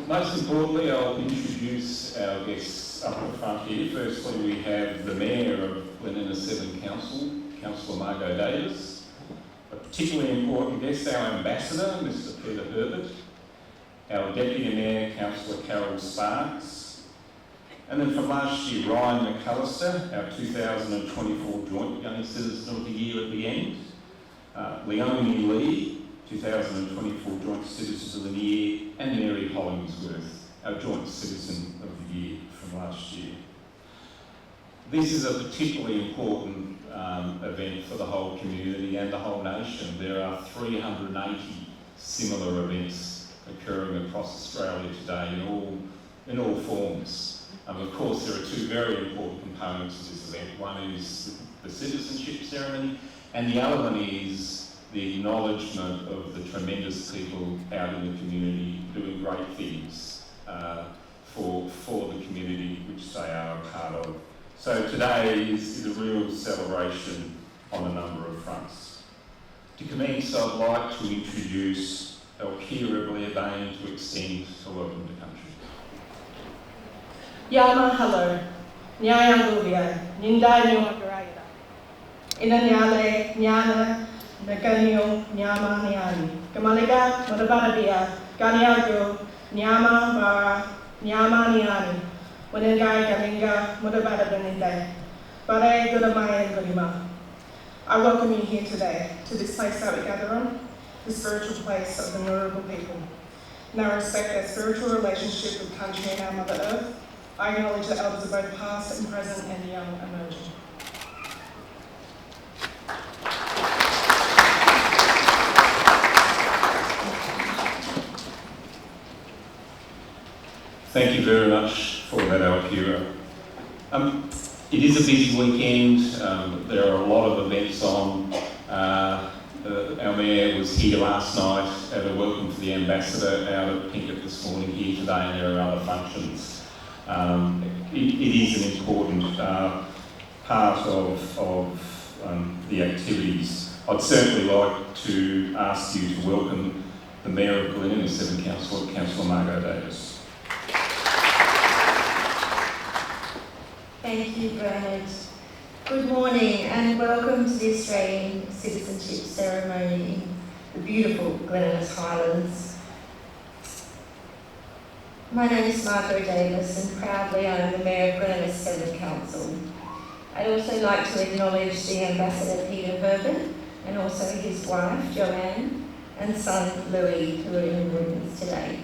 most importantly, I'll introduce our guests up the front here. Firstly, we have the Mayor of Glen and Severn Council, Councillor Margot Davis. A particularly important guest, our Ambassador, Mr Peter Herbert. Our Deputy Mayor, Councillor Carol Sparks. And then from last year, Ryan McAllister, our 2024 Joint Young Citizen of the Year at the end. Leonie Lee, 2024 Joint Citizens of the Year, and Mary Hollingsworth, our Joint Citizen of the Year from last year. This is a particularly important event for the whole community and the whole nation. There are 380 similar events occurring across Australia today in all forms. Of course, there are two very important components to this event. One is the citizenship ceremony, and the other one is the acknowledgement of the tremendous people out in the community doing great things for the community which they are a part of. So today is a real celebration on a number of fronts. To commence, I'd like to introduce Elkira Blair-Bain to extend a welcome to country. Yama hello, Nyayanguvia, Nindai Nuagarayada. Inanyale, Nyana, Naganio, Nyama Nyani. Kamaliga, Madabarabia, Ganyago, Nyama Vara, Nyama Nyani. Wanengai Gaminga, Mudabadabaninde. Bare Gudamaya Gudima. I welcome you here today to this place that we gather on, the spiritual place of the Ngurungal people. And I respect their spiritual relationship with country and our Mother Earth. I acknowledge the elders of both past and present and the young emerging. Thank you very much for that, Elkira. It is a busy weekend. There are a lot of events on. Our Mayor was here last night at a welcome to the Ambassador out at Pinkett this morning here today, and there are other functions. It is an important part of the activities. I'd certainly like to ask you to welcome the Mayor of Glen and Severn Council, Councillor Margot Davis. Thank you, Bernard. Good morning and welcome to the Australian Citizenship Ceremony in the beautiful Glen Highlands. My name is Margot Davis and proudly I am the Mayor of Glen and Severn Council. I'd also like to acknowledge the Ambassador Peter Herbert and also his wife Joanne and son Louis, who are in the rooms today.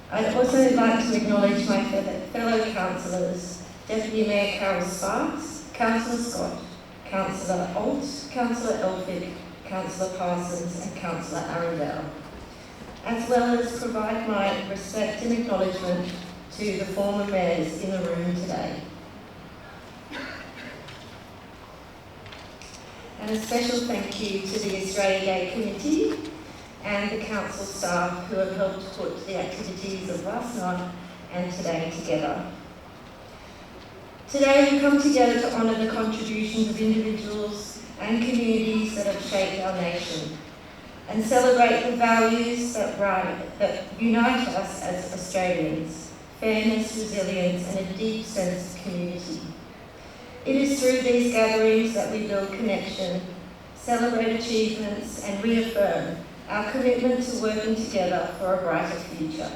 I'd also like to acknowledge my fellow councillors, Deputy Mayor Carol Sparks, Councillor Scott, Councillor Alt, Councillor Elphick, Councillor Parsons and Councillor Arundel, as well as provide my respect and acknowledgement to the former mayors in the room today. And a special thank you to the Australia Day Committee and the council staff who have helped put the activities of last night and today together. Today we come together to honour the contributions of individuals and communities that have shaped our nation and celebrate the values that unite us as Australians: fairness, resilience and a deep sense of community. It is through these gatherings that we build connection, celebrate achievements and reaffirm our commitment to working together for a brighter future.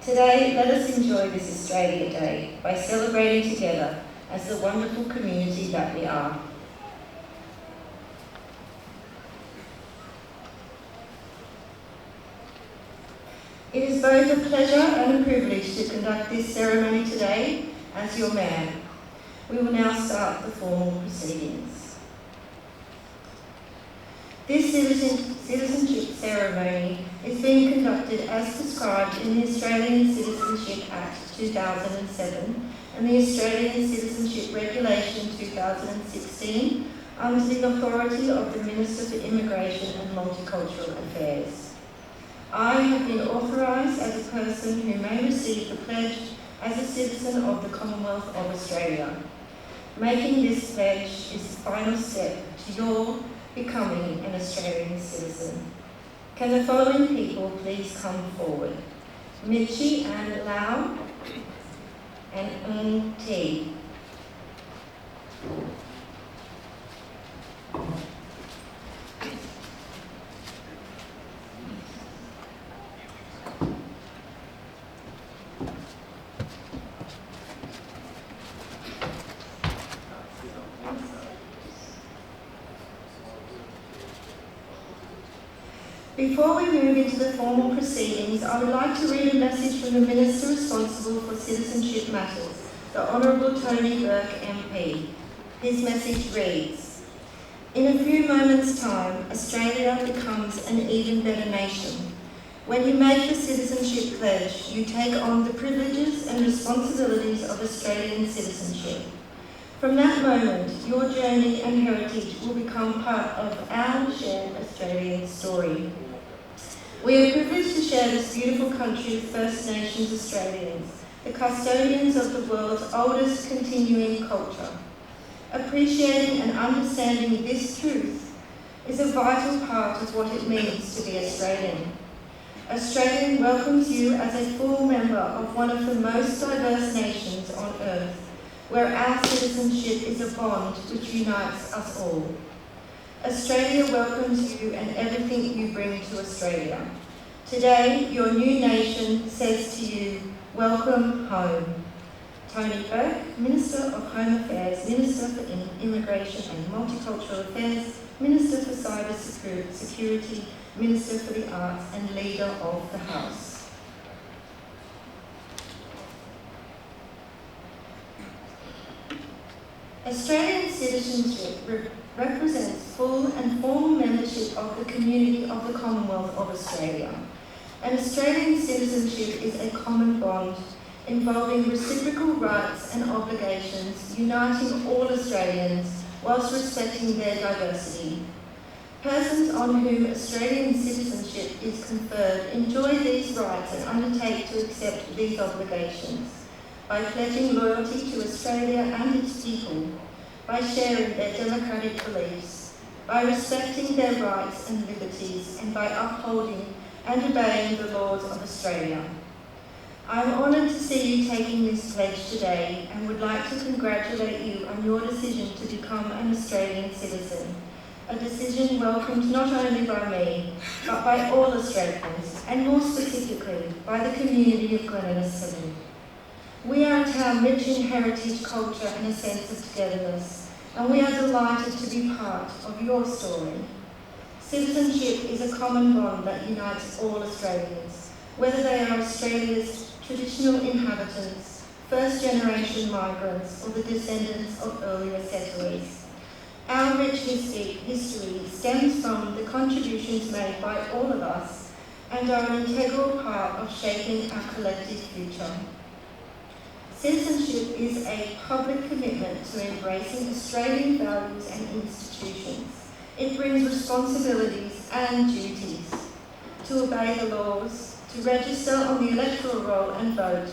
Today, let us enjoy this Australia Day by celebrating together as the wonderful community that we are. It is both a pleasure and a privilege to conduct this ceremony today as your Mayor. We will now start the formal proceedings. This citizenship ceremony is being conducted as prescribed in the Australian Citizenship Act 2007 and the Australian Citizenship Regulation 2016 under the authority of the Minister for Immigration and Multicultural Affairs. I have been authorised as a person who may receive the pledge as a citizen of the Commonwealth of Australia. Making this pledge is the final step to your becoming an Australian citizen. Can the following people please come forward? Michi Ann Lau, and Ng T. Before we move into the formal proceedings, I would like to read a message from the Minister responsible for citizenship matters, the Honourable Tony Burke MP. His message reads, "In a few moments' time, Australia becomes an even better nation. When you make the citizenship pledge, you take on the privileges and responsibilities of Australian citizenship. From that moment, your journey and heritage will become part of our shared Australian story. We are privileged to share this beautiful country with First Nations Australians, the custodians of the world's oldest continuing culture. Appreciating and understanding this truth is a vital part of what it means to be Australian. Australia welcomes you as a full member of one of the most diverse nations on earth, where our citizenship is a bond which unites us all. Australia welcomes you and everything you bring to Australia. Today, your new nation says to you, welcome home." Tony Burke, Minister of Home Affairs, Minister for Immigration and Multicultural Affairs, Minister for Cyber Security, Minister for the Arts and Leader of the House. Australian citizenship represents full and formal membership of the community of the Commonwealth of Australia. And Australian citizenship is a common bond involving reciprocal rights and obligations, uniting all Australians whilst respecting their diversity. Persons on whom Australian citizenship is conferred enjoy these rights and undertake to accept these obligations by pledging loyalty to Australia and its people, by sharing their democratic beliefs, by respecting their rights and liberties, and by upholding and obeying the laws of Australia. I am honoured to see you taking this pledge today and would like to congratulate you on your decision to become an Australian citizen, a decision welcomed not only by me, but by all Australians, and more specifically, by the community of Glen and Severn. We are a town rich in heritage, culture and a sense of togetherness, and we are delighted to be part of your story. Citizenship is a common bond that unites all Australians, whether they are Australia's traditional inhabitants, first-generation migrants, or the descendants of earlier settlers. Our rich history stems from the contributions made by all of us and are an integral part of shaping our collective future. Citizenship is a public commitment to embracing Australian values and institutions. It brings responsibilities and duties to obey the laws, to register on the electoral roll and vote,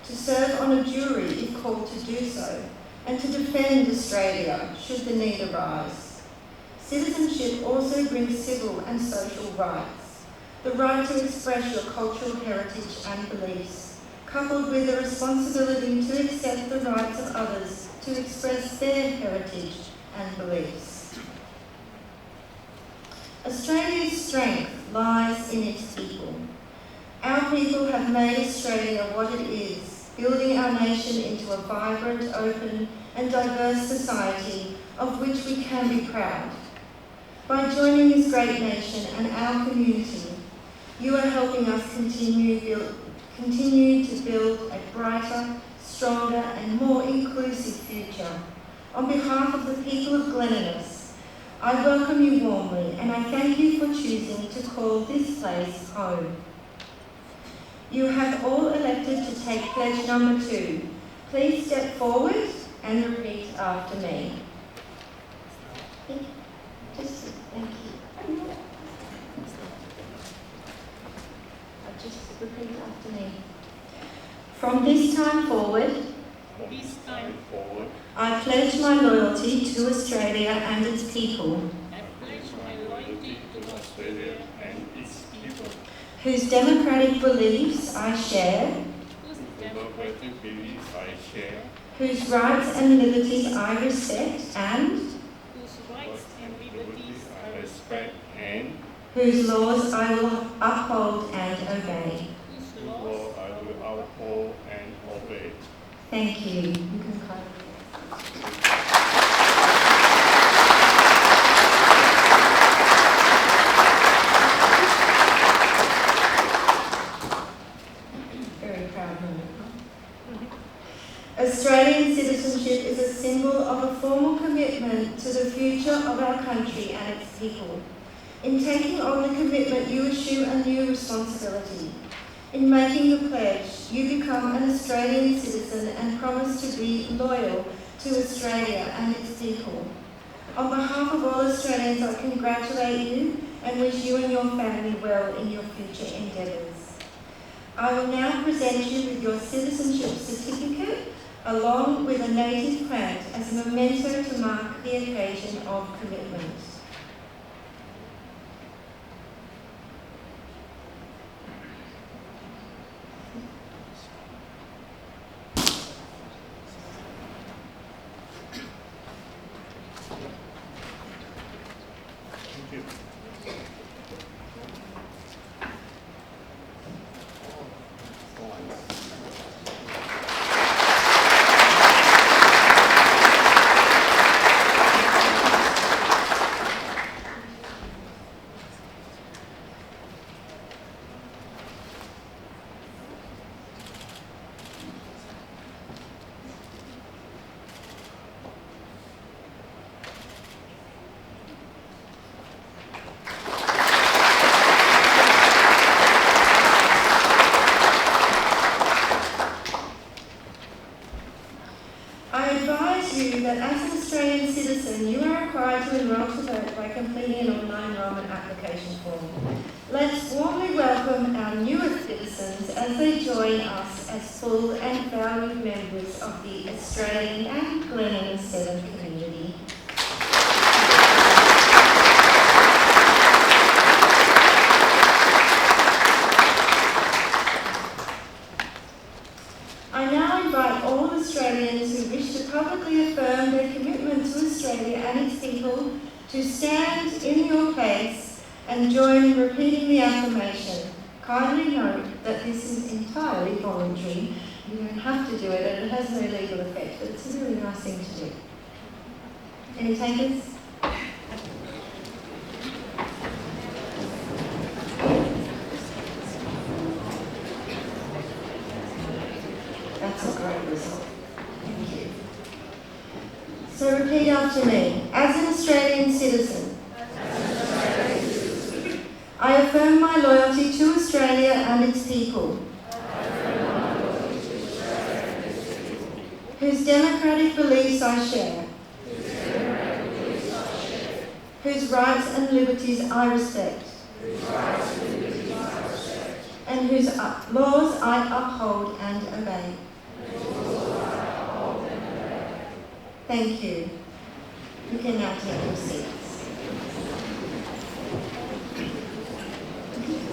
to serve on a jury if called to do so, and to defend Australia should the need arise. Citizenship also brings civil and social rights, the right to express your cultural heritage and beliefs, coupled with the responsibility to accept the rights of others to express their heritage and beliefs. Australia's strength lies in its people. Our people have made Australia what it is, building our nation into a vibrant, open and diverse society of which we can be proud. By joining this great nation and our community, you are helping us continue to build a brighter, stronger and more inclusive future. On behalf of the people of Glen, I welcome you warmly and I thank you for choosing to call this place home. You have all elected to take pledge number 2. Please step forward and repeat after me. Thank you. Just repeat after me. From this time forward, I pledge my loyalty to Australia and its people, whose democratic beliefs I share, whose rights and liberties I respect, and whose laws I will uphold and obey. Thank you. You can clap. Very proud moment. Australian citizenship is a symbol of a formal commitment to the future of our country and its people. In taking on the commitment, you assume a new responsibility. In making the pledge, you become an Australian citizen and promise to be loyal to Australia and its people. On behalf of all Australians, I congratulate you and wish you and your family well in your future endeavours. I will now present you with your citizenship certificate along with a native plant as a memento to mark the occasion of commitment. That as an Australian citizen, you are required to enrol to vote by completing an online enrolment application form. Let's warmly welcome our newest citizens as they join us as full and valued members of the Australian and Glen and Severn community. I now invite all Australians who wish to publicly affirm their commitment to Australia and its people to stand in your place and join in repeating the affirmation. Kindly note that this is entirely voluntary. You don't have to do it and it has no legal effect, but it's a really nice thing to do. Any takers? That's a great result. Thank you. So repeat after me. As an Australian citizen, I affirm my loyalty to Australia and its people, whose democratic beliefs I share, whose rights and liberties I respect, and whose laws I uphold and obey. Thank you. You can now take your seats.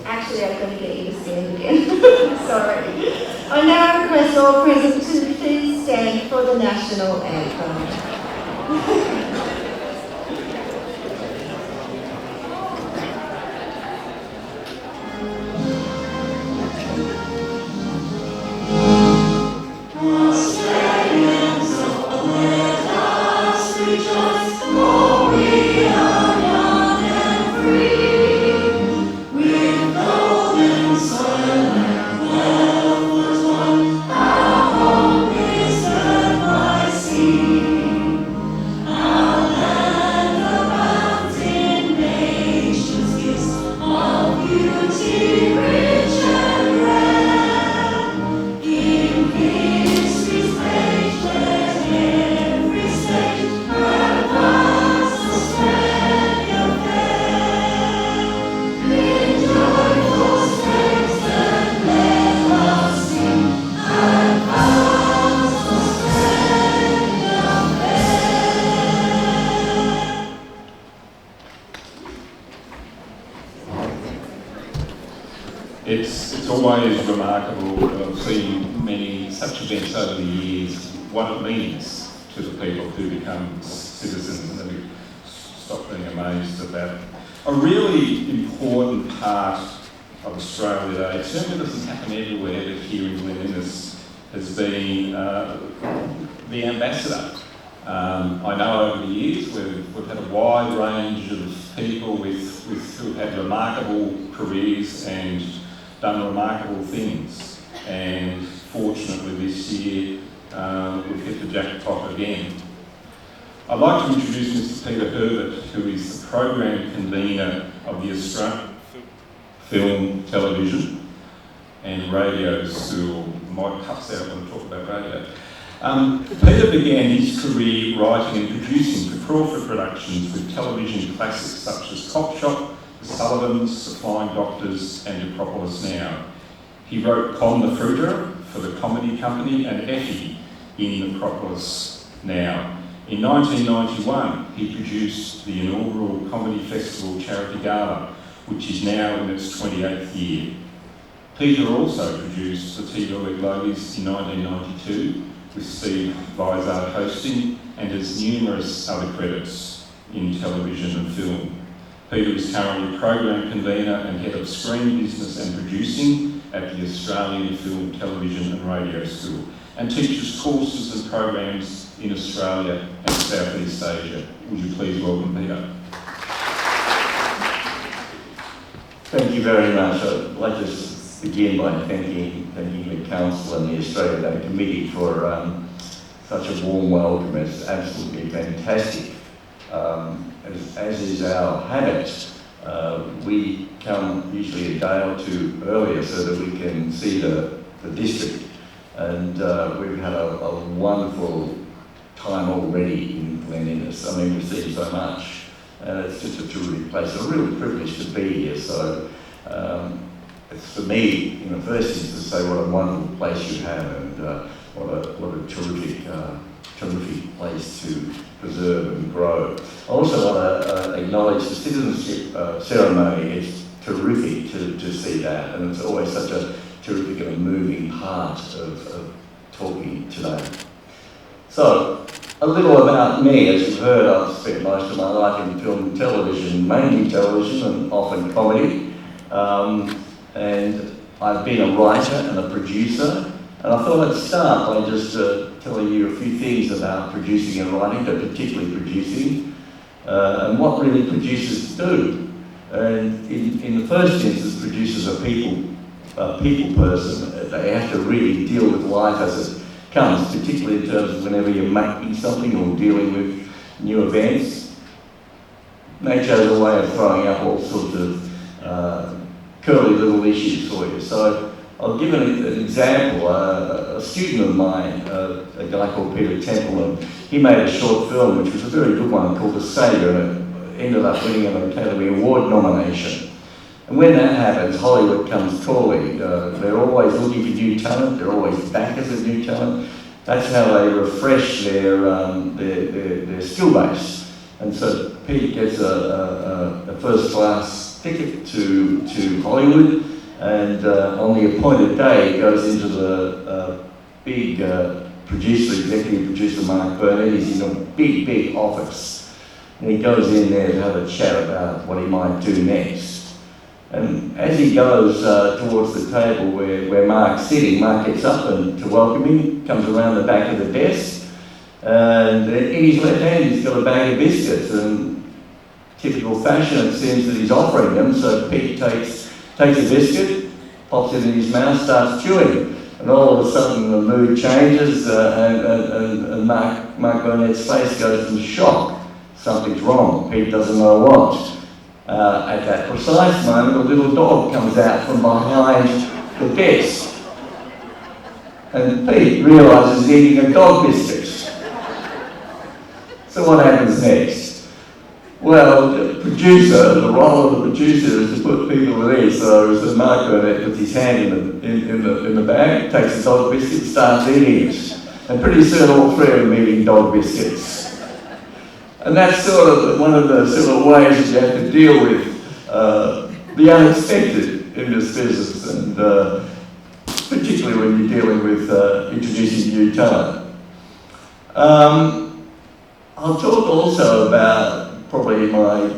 Actually, I'm going to get you to stand again. Sorry. I now request all present to please stand for the national anthem. Our always remarkable, I've seen many such events over the years, what it means to the people who become citizens, and then we stop being amazed at that. A really important part of Australia Day, it certainly doesn't happen everywhere, but here in Glen has been the ambassador. I know over the years we've had a wide range of people who have remarkable careers and done remarkable things, and fortunately this year we've hit the jackpot again. I'd like to introduce Mr. Peter Herbert, who is the program convener of the Australian Film, Television and Radio School. Mike cuts out when I talk about radio. Peter began his career writing and producing for Crawford Productions with television classics such as Cop Shop, The Sullivans, Supplying Doctors and Acropolis Now. He wrote Con the Fruiter for the Comedy Company and Effie in Acropolis Now. In 1991, he produced the inaugural Comedy Festival Charity Gala, which is now in its 28th year. Peter also produced the TV Logies in 1992, with Steve Vizard hosting, and has numerous other credits in television and film. Peter is currently program convener and head of screen business and producing at the Australian Film, Television and Radio School, and teaches courses and programs in Australia and Southeast Asia. Would you please welcome Peter? Thank you very much. I'd like to begin by thanking the Council and the Australia Day Committee for such a warm welcome. It's absolutely fantastic. As is our habit, we come usually a day or two earlier so that we can see the district. And we've had a wonderful time already in Glen Innes. I mean, we've seen so much. And it's just a terrific place, a real privilege to be here. So it's for me, in the first instance, to say what a wonderful place you have, and what a terrific place to preserve and grow. I also want to acknowledge the citizenship ceremony. It's terrific to see that, and it's always such a terrific and moving part of talking today. So, a little about me. As you've heard, I've spent most of my life in film and television, mainly television and often comedy. And I've been a writer and a producer. And I thought I'd start by just telling you a few things about producing and writing, but particularly producing, and what really producers do. And in the first instance, producers are a people person. They have to really deal with life as it comes, particularly in terms of whenever you're making something or dealing with new events. Nature has a way of throwing up all sorts of curly little issues for you. So I'll give an example. A student of mine, a guy called Peter Templeman, he made a short film which was a very good one called The Saviour, and it ended up winning an Academy Award nomination. And when that happens, Hollywood comes calling. They're always looking for new talent. They're always backers of new talent. That's how they refresh their skill base. And so Pete gets a first-class ticket to Hollywood, and on the appointed day goes into the big executive producer Mark Burnett. He's in a big office, and he goes in there to have a chat about what he might do next. And as he goes towards the table where Mark's sitting, Mark gets up and to welcome him, comes around the back of the desk, and in his left hand he's got a bag of biscuits, and typical fashion it seems that he's offering them, so Pete takes a biscuit, pops it in his mouth, starts chewing, and all of a sudden the mood changes, and Mark Burnett's face goes from shock. Something's wrong. Pete doesn't know what. At that precise moment, a little dog comes out from behind the desk, and Pete realises he's eating a dog biscuit. So what happens next? Well, the role of the producer is to put people at ease. So Mark Burnett puts his hand in the bag, takes the dog biscuit, starts eating it, and pretty soon all three of them eating dog biscuits. And that's sort of one of the sort of ways that you have to deal with the unexpected in this business. And particularly when you're dealing with introducing new talent. I'll talk also about probably my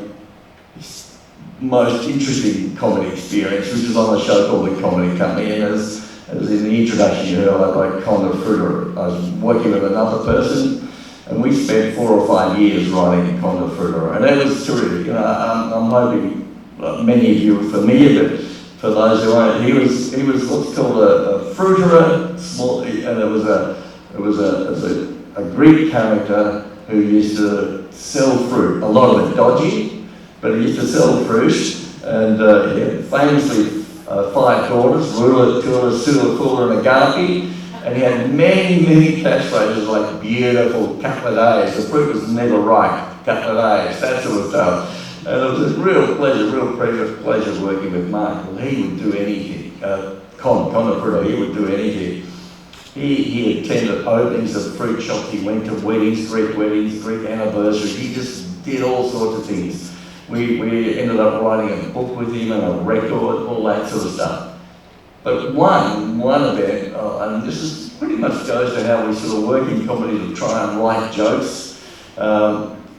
most interesting comedy experience, which is on a show called The Comedy Company, and as in the introduction you heard, I wrote Conor Fruiter. I was working with another person, and we spent 4 or 5 years writing Conor Fruiter, and it was terrific. I'm hoping many of you are familiar, but for those who aren't, he was what's called a fruiterer, small, and it was a Greek character who used to sell fruit, a lot of it dodgy, but he used to sell fruit, and he had famously 5 daughters, Rula, Tula, Sula, Kula, and Agapi, and he had many, many catchphrases like beautiful, couple of days, the fruit was never ripe, couple of days, that sort of stuff. And it was a real pleasure working with Mark. Well, he would do anything. Conor Fruiter, he would do anything. He attended openings of fruit shops, he went to weddings, Greek anniversaries, he just did all sorts of things. We ended up writing a book with him and a record, all that sort of stuff. But one event, and this is pretty much goes to how we sort of work in comedy to try and write jokes.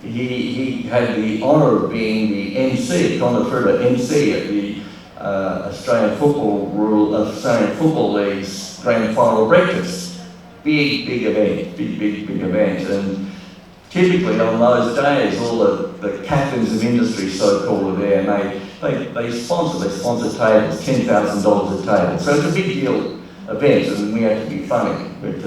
He had the honour of being the MC, Conor Fruiter MC at the Australian Football League's Grand Final Breakfast. Big event, big event. And typically on those days, all the captains of industry, so-called, are there, and they sponsor tables, $10,000 a table. So it's a big deal event, and we had to be funny. We had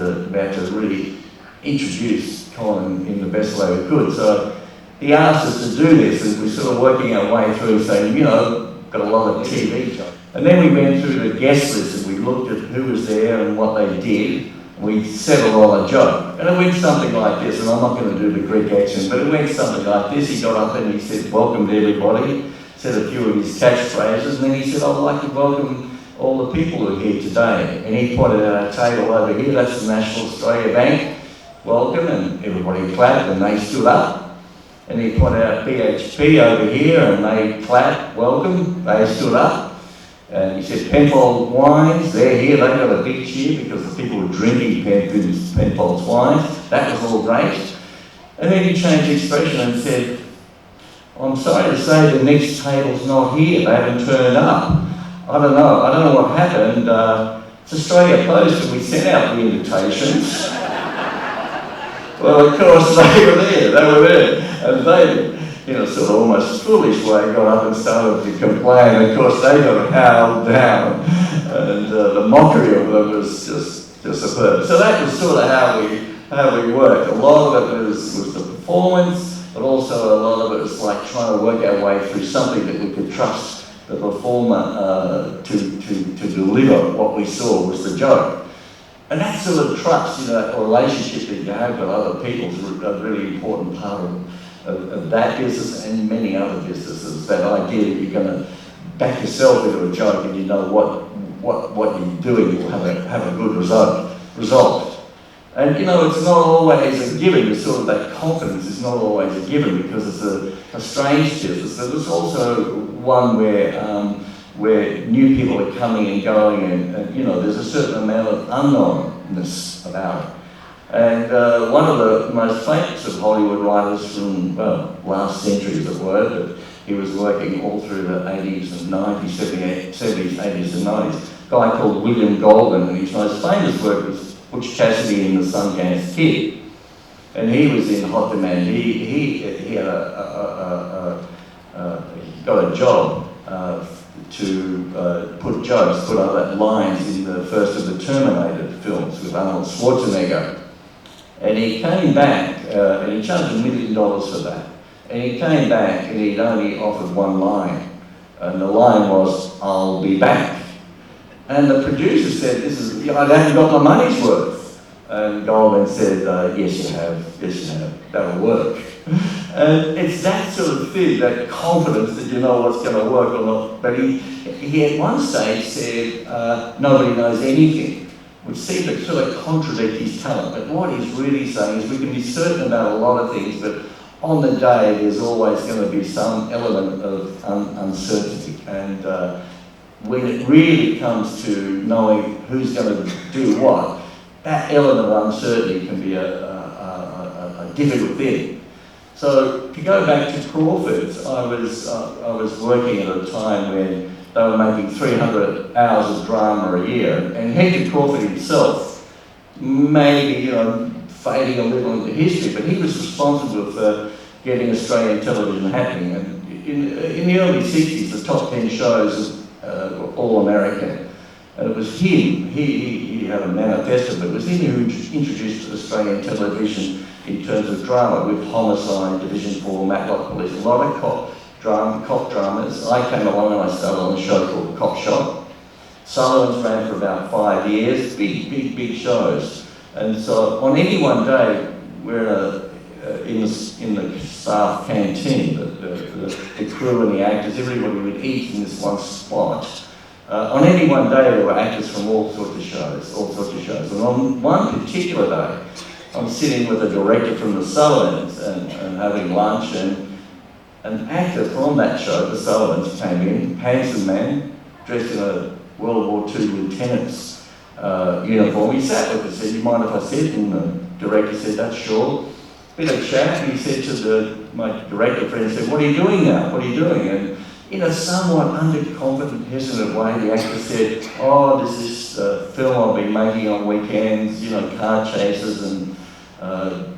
to really introduce Colin in the best way we could. So he asked us to do this, and we're sort of working our way through saying, got a lot of TV jokes. And then we went through the guest list and we looked at who was there and what they did. We settled on a joke. And it went something like this, and I'm not going to do the Greek accent, but it went something like this. He got up and he said, welcome to everybody, said a few of his catchphrases, and then he said, I'd like to welcome all the people who are here today. And he pointed at our table over here, that's the National Australia Bank, welcome, and everybody clapped and they stood up. And he pointed out BHP over here and they clapped, welcome, they stood up. And he said Penfolds wines, they're here, they got a big cheer because the people were drinking Penfolds wines. That was all great. And then he changed expression and said, I'm sorry to say the next table's not here, they haven't turned up. I don't know what happened. It's Australia Post and we sent out the invitations. Well, of course, they were there, and they, sort of almost foolish way, got up and started to complain, and of course they got howled down, and the mockery of them was just superb. So that was sort of how we worked. A lot of it was the performance, but also a lot of it was like trying to work our way through something that we could trust the performer to deliver what we saw was the joke. And that sort of trust, that relationship that you have with other people is a really important part of that business and many other businesses. That idea that you're going to back yourself into a joke and you know what you're doing will have a good result. And it's not always a given. It's sort of that confidence is not always a given because it's a strange business. So there's also one where new people are coming and going, and there's a certain amount of unknownness about it. And one of the most famous of Hollywood writers from, last century as it were, but he was working all through the 80s and 90s, 70s, 80s and 90s, a guy called William Goldman, and his most famous work was Butch Cassidy and the Sundance Kid. And he was in hot demand. He had he got a job to put other lines in the first of the Terminator films with Arnold Schwarzenegger. And he came back, and he charged $1 million for that. And he came back and he'd only offered one line. And the line was, I'll be back. And the producer said, I haven't got my money's worth. And Goldman said, yes you have, that'll work. And it's that sort of thing, that confidence that you know what's going to work or not. But he at one stage said, nobody knows anything, which seemed to sort of contradict his talent. But what he's really saying is we can be certain about a lot of things, but on the day there's always going to be some element of uncertainty. And when it really comes to knowing who's going to do what, that element of uncertainty can be a difficult thing. So to go back to Crawford's, I was working at a time when they were making 300 hours of drama a year, and Hector Crawford himself, maybe fading a little into history, but he was responsible for getting Australian television happening. And in the early 60s, the top 10 shows were all American. And it was him, he had a manifesto, but it was him who introduced Australian television in terms of drama with Homicide, Division 4, Matlock Police, a lot of cop dramas. I came along and I started on a show called Cop Shop. Sullivan's ran for about 5 years, big shows. And so on any one day, we're in the staff canteen, the crew and the actors, everybody would eat in this one spot. On any one day, there were actors from all sorts of shows. And on one particular day, I'm sitting with a director from the Sullivans and having lunch, and an actor from that show, the Sullivans, came in, handsome man, dressed in a World War II lieutenant's uniform. He sat with us and said, "You mind if I sit?" And the director said, "That's sure." Bit of chat, and he said to my director friend, said, "What are you doing now? What are you doing?" And in a somewhat underconfident, hesitant way, the actor said, "Oh, there's this film I've been making on weekends, car chases and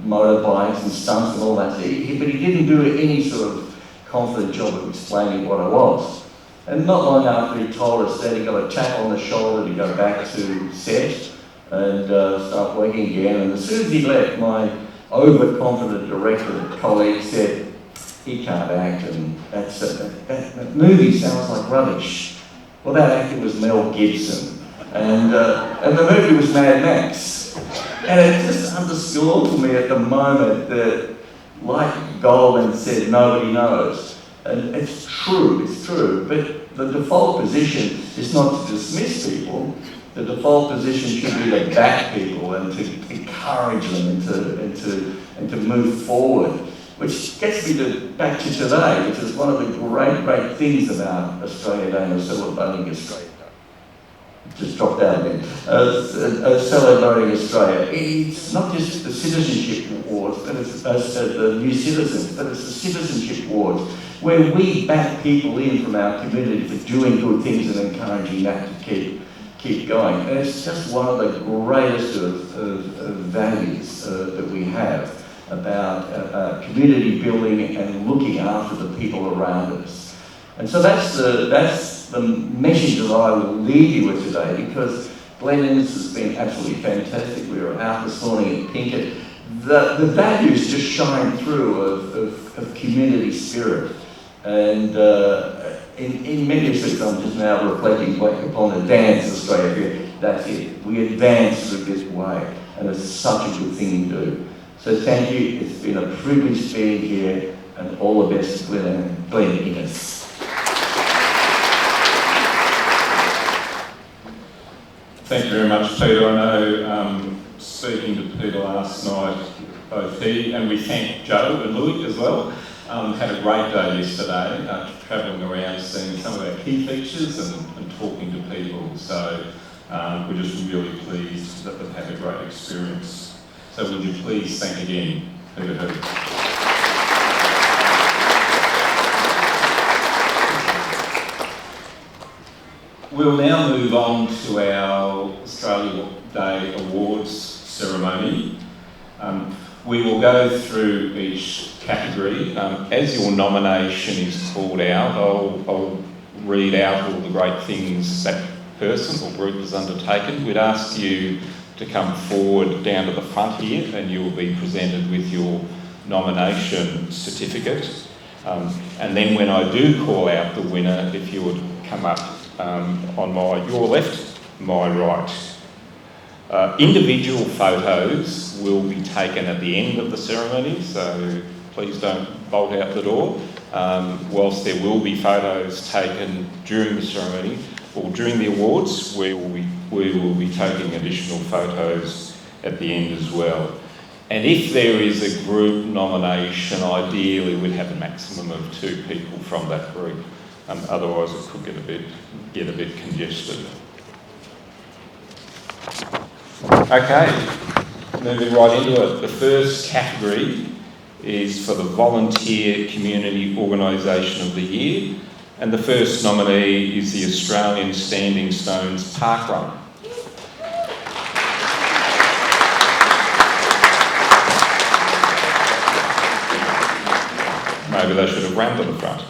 motorbikes and stunts and all that." But he didn't do any sort of confident job of explaining what it was. And not long after he told us that, he got a tap on the shoulder to go back to set and start working again. And as soon as he left, my overconfident director colleague said, "He can't act, and that movie sounds like rubbish." Well, that actor was Mel Gibson, and the movie was Mad Max. And it just underscored for me at the moment that, like Goldman said, nobody knows. And it's true, but the default position is not to dismiss people. The default position should be to back people and to encourage them and to move forward. Which gets me back to today, which is one of the great things about Australia Day and celebrating Australia Day. Just dropped out again. Celebrating Australia. It's not just the citizenship awards, but it's the new citizens, but it's the citizenship awards, where we back people in from our community for doing good things and encouraging that to keep going. And it's just one of the greatest of values that we have about community building and looking after the people around us. And so that's the message that I will leave you with today, because Glen, this has been absolutely fantastic. We were out this morning at Pinkett. The values just shine through of community spirit. And in many respects, I'm just now reflecting back upon Advance Australia. That's it. We advance through this way, and it's such a good thing to do. So thank you. It's been a privilege being here, and all the best to Glen Innes. Thank you very much, Peter. I know, speaking to Peter last night, both he and we thank Joe and Louis as well, had a great day yesterday, travelling around, seeing some of our key features and talking to people. So we're just really pleased that they've had a great experience. So would you please thank again Peter Hurd. We'll now move on to our Australia Day Awards ceremony. We will go through each category. As your nomination is called out, I'll read out all the great things that person or group has undertaken. We'd ask you to come forward down to the front here, and you will be presented with your nomination certificate. And then when I do call out the winner, if you would come up on your left, my right. Individual photos will be taken at the end of the ceremony, so please don't bolt out the door. Whilst there will be photos taken during the ceremony or during the awards, we will be taking additional photos at the end as well. And if there is a group nomination, ideally we'd have a maximum of 2 people from that group. Otherwise it could get a bit congested. Okay, moving right into it. The first category is for the Volunteer Community Organisation of the Year, and the first nominee is the Australian Standing Stones Park Run. Maybe they should have ran to the front.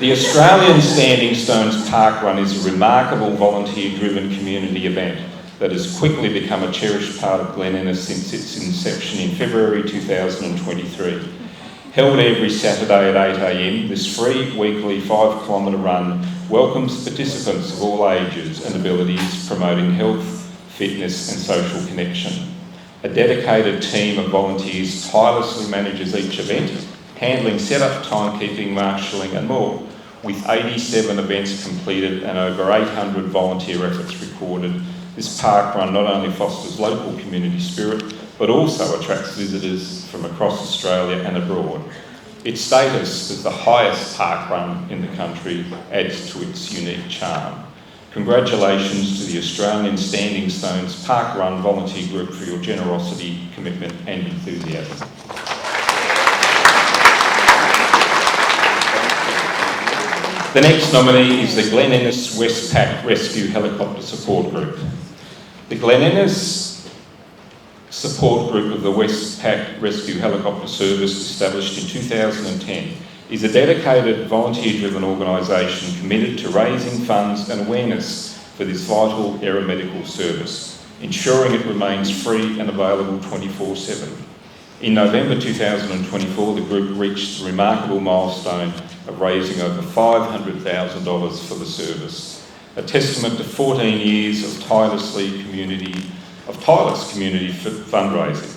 The Australian Standing Stones Park Run is a remarkable volunteer-driven community event that has quickly become a cherished part of Glen Innes since its inception in February 2023. Held every Saturday at 8 a.m, this free weekly 5-kilometre run welcomes participants of all ages and abilities, promoting health, fitness and social connection. A dedicated team of volunteers tirelessly manages each event, handling setup, timekeeping, marshalling and more, with 87 events completed and over 800 volunteer efforts recorded. This park run not only fosters local community spirit, but also attracts visitors from across Australia and abroad. Its status as the highest park run in the country adds to its unique charm. Congratulations to the Australian Standing Stones Park Run Volunteer Group for your generosity, commitment and enthusiasm. The next nominee is the Glen Innes Westpac Rescue Helicopter Support Group. The Glen Innes Support Group of the Westpac Rescue Helicopter Service, established in 2010, is a dedicated volunteer-driven organisation committed to raising funds and awareness for this vital aeromedical service, ensuring it remains free and available 24/7. In November 2024, the group reached the remarkable milestone of raising over $500,000 for the service, a testament to 14 years of tireless community fundraising.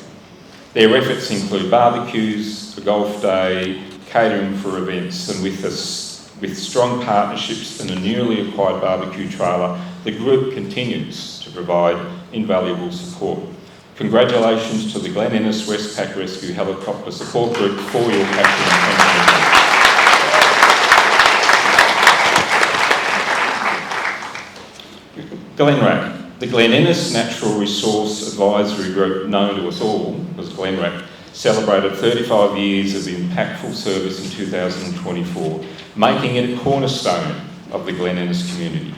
Their efforts include barbecues, a golf day, catering for events, and with strong partnerships and a newly acquired barbecue trailer, the group continues to provide invaluable support. Congratulations to the Glen Innes Westpac Rescue Helicopter Support Group for your passion and contribution. Glenrack. The Glen Innes Natural Resource Advisory Group, known to us all as Glenrack, celebrated 35 years of impactful service in 2024, making it a cornerstone of the Glen Innes community.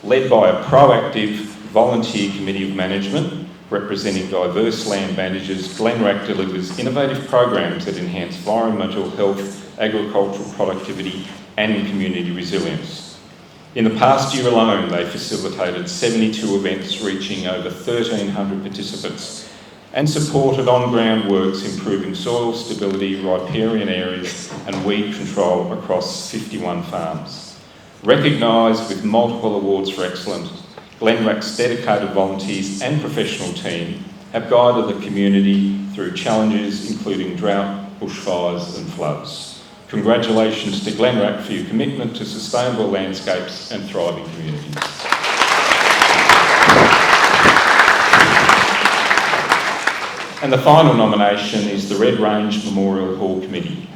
Led by a proactive volunteer committee of management representing diverse land managers, Glenrack delivers innovative programs that enhance environmental health, agricultural productivity and community resilience. In the past year alone, they facilitated 72 events reaching over 1,300 participants and supported on-ground works improving soil stability, riparian areas and weed control across 51 farms. Recognised with multiple awards for excellence, Glenrack's dedicated volunteers and professional team have guided the community through challenges including drought, bushfires and floods. Congratulations to Glenrack for your commitment to sustainable landscapes and thriving communities. And the final nomination is the Red Range Memorial Hall Committee.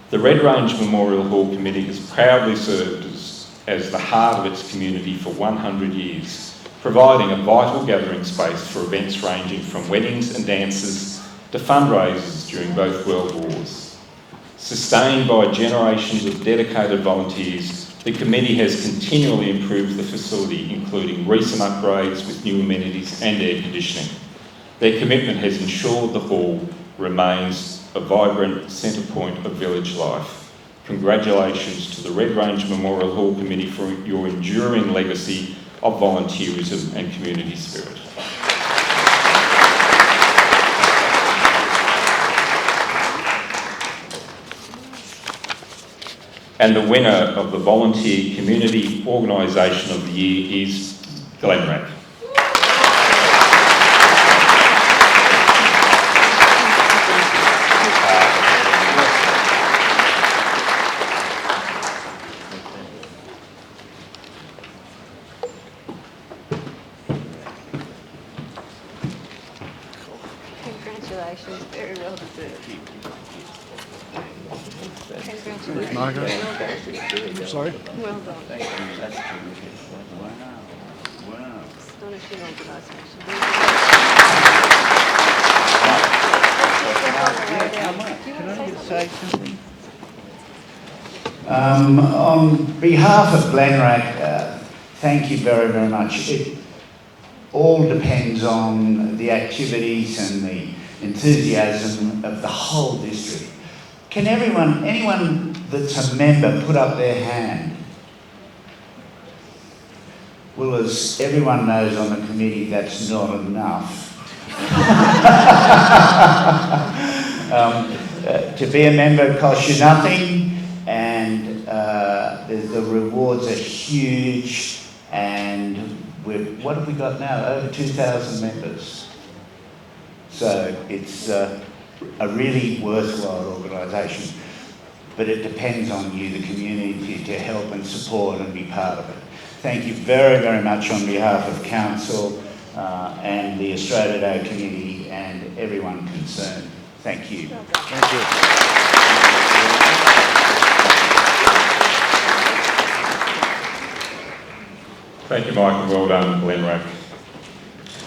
The Red Range Memorial Hall Committee has proudly served as the heart of its community for 100 years, providing a vital gathering space for events ranging from weddings and dances to fundraisers during both World Wars. Sustained by generations of dedicated volunteers, the committee has continually improved the facility, including recent upgrades with new amenities and air conditioning. Their commitment has ensured the hall remains a vibrant centre point of village life. Congratulations to the Red Range Memorial Hall Committee for your enduring legacy of volunteerism and community spirit. And the winner of the Volunteer Community Organisation of the Year is Glenrack. Congratulations, very well deserved. Congratulations. Margaret? Well done. Sorry? Well done. Wow. Astonishing organisation. On behalf of Glenrack, thank you very, very much. It all depends on the activities and the enthusiasm of the whole district. Can anyone that's a member put up their hand? Well, as everyone knows on the committee, that's not enough. To be a member costs you nothing, and the rewards are huge, and what have we got now? Over 2,000 members. So it's a really worthwhile organisation, but it depends on you, the community, to help and support and be part of it. Thank you very, very much on behalf of Council and the Australia Day Committee and everyone concerned. Thank you. Thank you. Thank you, Michael. Well done, Glenrack.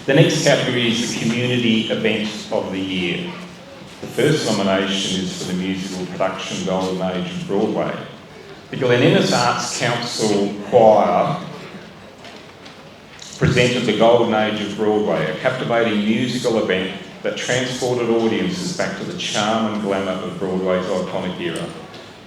The next category is the Community Event of the Year. The first nomination is for the musical production Golden Age of Broadway. The Glen Arts Council Choir presented the Golden Age of Broadway, a captivating musical event that transported audiences back to the charm and glamour of Broadway's iconic era.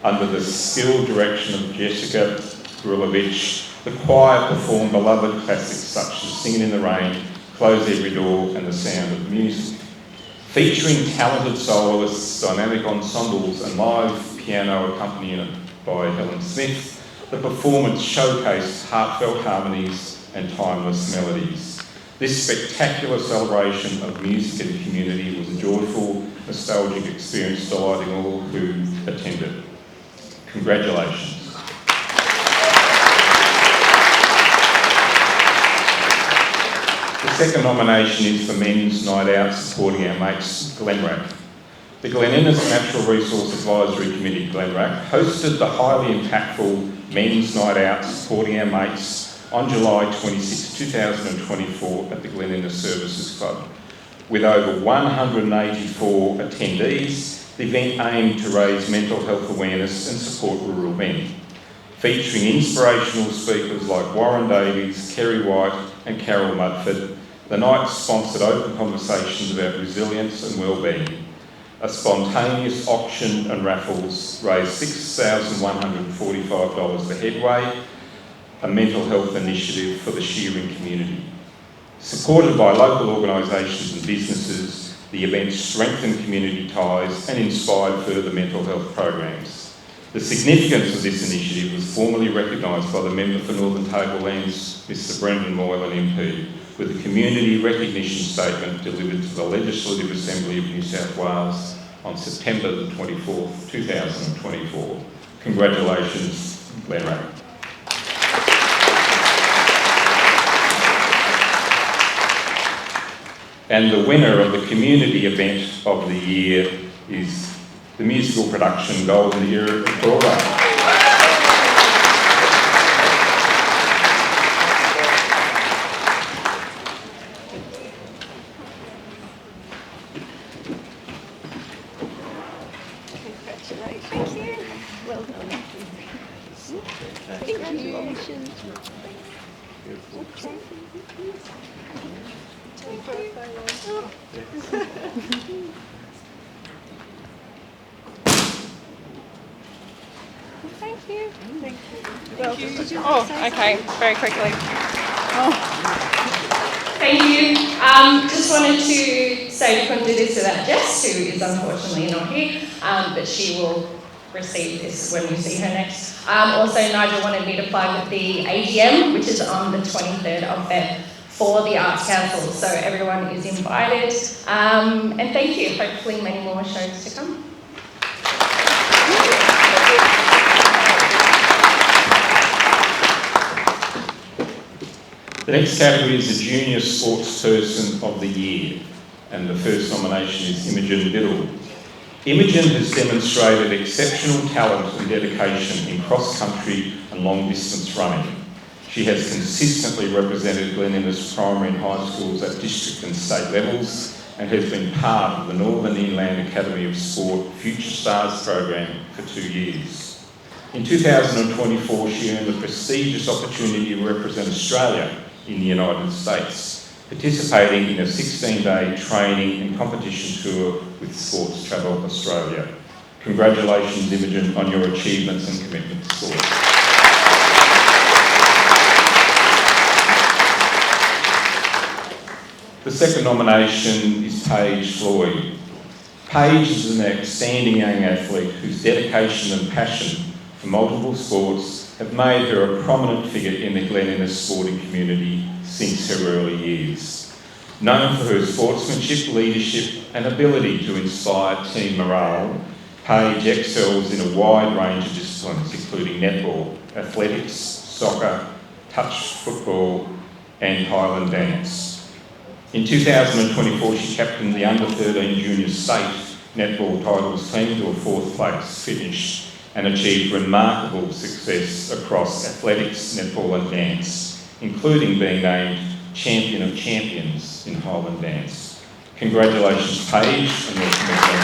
Under the skilled direction of Jessica Grulovich, the choir performed beloved classics such as Singing in the Rain, Close Every Door and The Sound of Music. Featuring talented soloists, dynamic ensembles and live piano accompaniment by Helen Smith, the performance showcased heartfelt harmonies and timeless melodies. This spectacular celebration of music and community was a joyful, nostalgic experience delighting all who attended. Congratulations. The second nomination is for Men's Night Out supporting our mates Glenrack. The Glen Innes Natural Resource Advisory Committee, Glenrack, hosted the highly impactful Men's Night Out supporting our mates on July 26, 2024 at the Glen Innes Services Club. With over 184 attendees, the event aimed to raise mental health awareness and support rural men. Featuring inspirational speakers like Warren Davies, Kerry White and Carol Mudford, the night sponsored open conversations about resilience and wellbeing. A spontaneous auction and raffles raised $6,145 for Headway, a mental health initiative for the shearing community. Supported by local organisations and businesses, the event strengthened community ties and inspired further mental health programs. The significance of this initiative was formally recognised by the Member for Northern Tablelands, Mr Brendan Moylan MP, with a community recognition statement delivered to the Legislative Assembly of New South Wales on September the 24th, 2024. Congratulations, Glenrack. And the winner of the community event of the year is the musical production Golden Era of Broadway. Okay, very quickly. Thank you. Just wanted to say we couldn't do this without Jess, who is unfortunately not here, but she will receive this when we see her next. Also, Nigel wanted me to plug the AGM, which is on the 23rd of Feb for the Arts Council. So everyone is invited. And thank you. Hopefully many more shows to come. The next category is the Junior Sportsperson of the Year, and the first nomination is Imogen Biddle. Imogen has demonstrated exceptional talent and dedication in cross-country and long-distance running. She has consistently represented Glen Innes primary and high schools at district and state levels and has been part of the Northern Inland Academy of Sport Future Stars program for 2 years. In 2024, she earned the prestigious opportunity to represent Australia in the United States, participating in a 16-day training and competition tour with Sports Travel Australia. Congratulations, Imogen, on your achievements and commitment to sport. The second nomination is Paige Floyd. Paige is an outstanding young athlete whose dedication and passion for multiple sports have made her a prominent figure in the Glen sporting community since her early years. Known for her sportsmanship, leadership and ability to inspire team morale, Paige excels in a wide range of disciplines, including netball, athletics, soccer, touch football and Highland dance. In 2024, she captained the under-13 junior state netball titles team to a 4th place finish and achieved remarkable success across athletics, netball and dance, including being named Champion of Champions in Highland dance. Congratulations, Paige, on your commitment.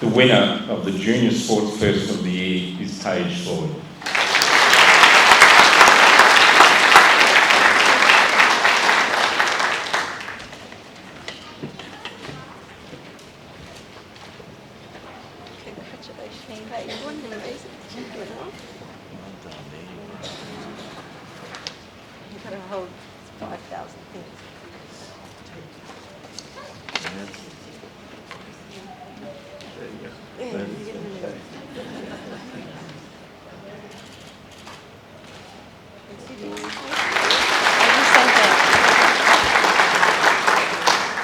The winner of the Junior Sportsperson of the Year is Paige Floyd. Congratulations, Paige. What an amazing achievement, huh? You've got to hold 5,000 things. Yeah, you get a minute.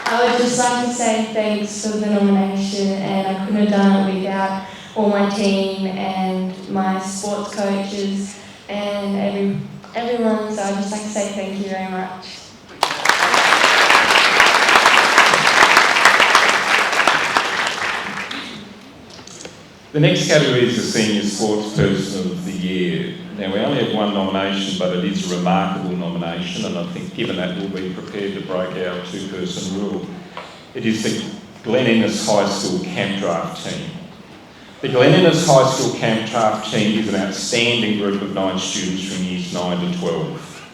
I would just like to say thanks for the nomination, and I couldn't have done it without all my team and my sports coaches and everyone, so I'd just like to say thank you very much. The next category is the Senior Sportsperson of the Year. Now, we only have one nomination, but it is a remarkable nomination, and I think given that we'll be prepared to break our 2-person rule. It is the Glen High School Camp Draft Team. The Glen High School Camp Draft Team is an outstanding group of 9 students from years 9 to 12,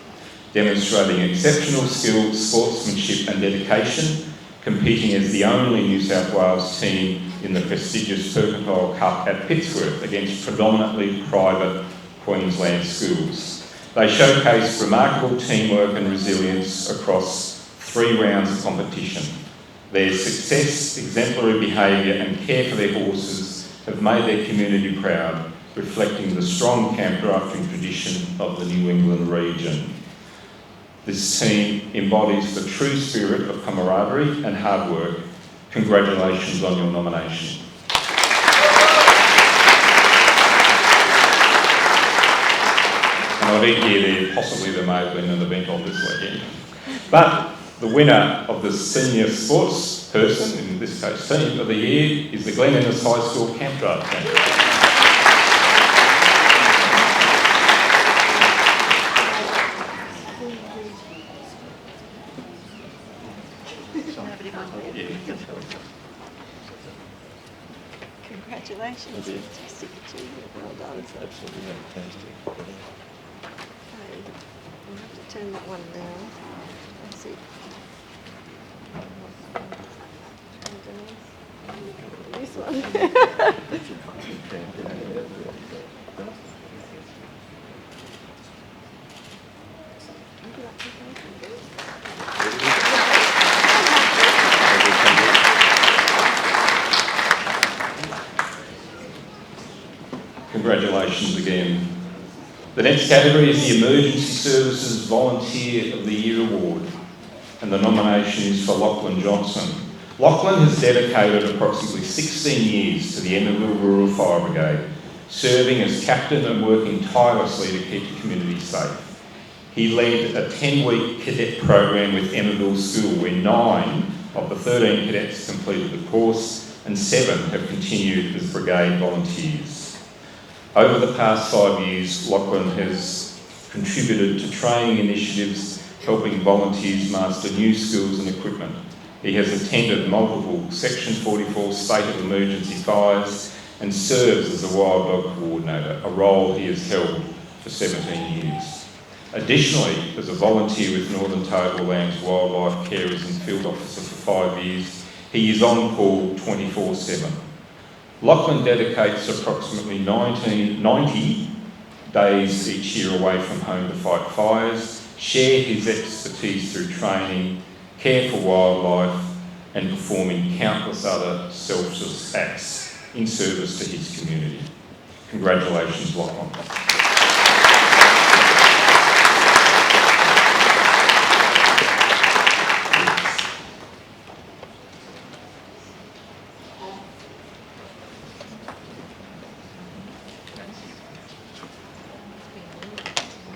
demonstrating exceptional skills, sportsmanship and dedication, competing as the only New South Wales team in the prestigious Percentile Cup at Pittsworth against predominantly private Queensland schools. They showcase remarkable teamwork and resilience across 3 rounds of competition. Their success, exemplary behaviour and care for their horses have made their community proud, reflecting the strong camp drafting tradition of the New England region. This team embodies the true spirit of camaraderie and hard work. Congratulations on your nomination. And I did hear there possibly there may have been an event on this weekend. But the winner of the Senior Sports Person, in this case team, of the year is the Glen High School Camp Draft Team. Congratulations, fantastic achievement, well done. Absolutely fantastic. Okay, we'll have to turn that one down. That's it. This one. Congratulations again. The next category is the Emergency Services Volunteer of the Year Award, and the nomination is for Lachlan Johnson. Lachlan has dedicated approximately 16 years to the Emmerdale Rural Fire Brigade, serving as captain and working tirelessly to keep the community safe. He led a 10-week cadet program with Emmerdale School where 9 of the 13 cadets completed the course and 7 have continued as brigade volunteers. Over the past 5 years, Lachlan has contributed to training initiatives helping volunteers master new skills and equipment. He has attended multiple Section 44 State of Emergency fires and serves as a wild dog coordinator, a role he has held for 17 years. Additionally, as a volunteer with Northern Tablelands Wildlife Carers and Field Officer for 5 years, he is on call 24/7. Lachlan dedicates approximately 90 days each year away from home to fight fires, share his expertise through training, care for wildlife, and performing countless other selfless acts in service to his community. Congratulations, Lachlan.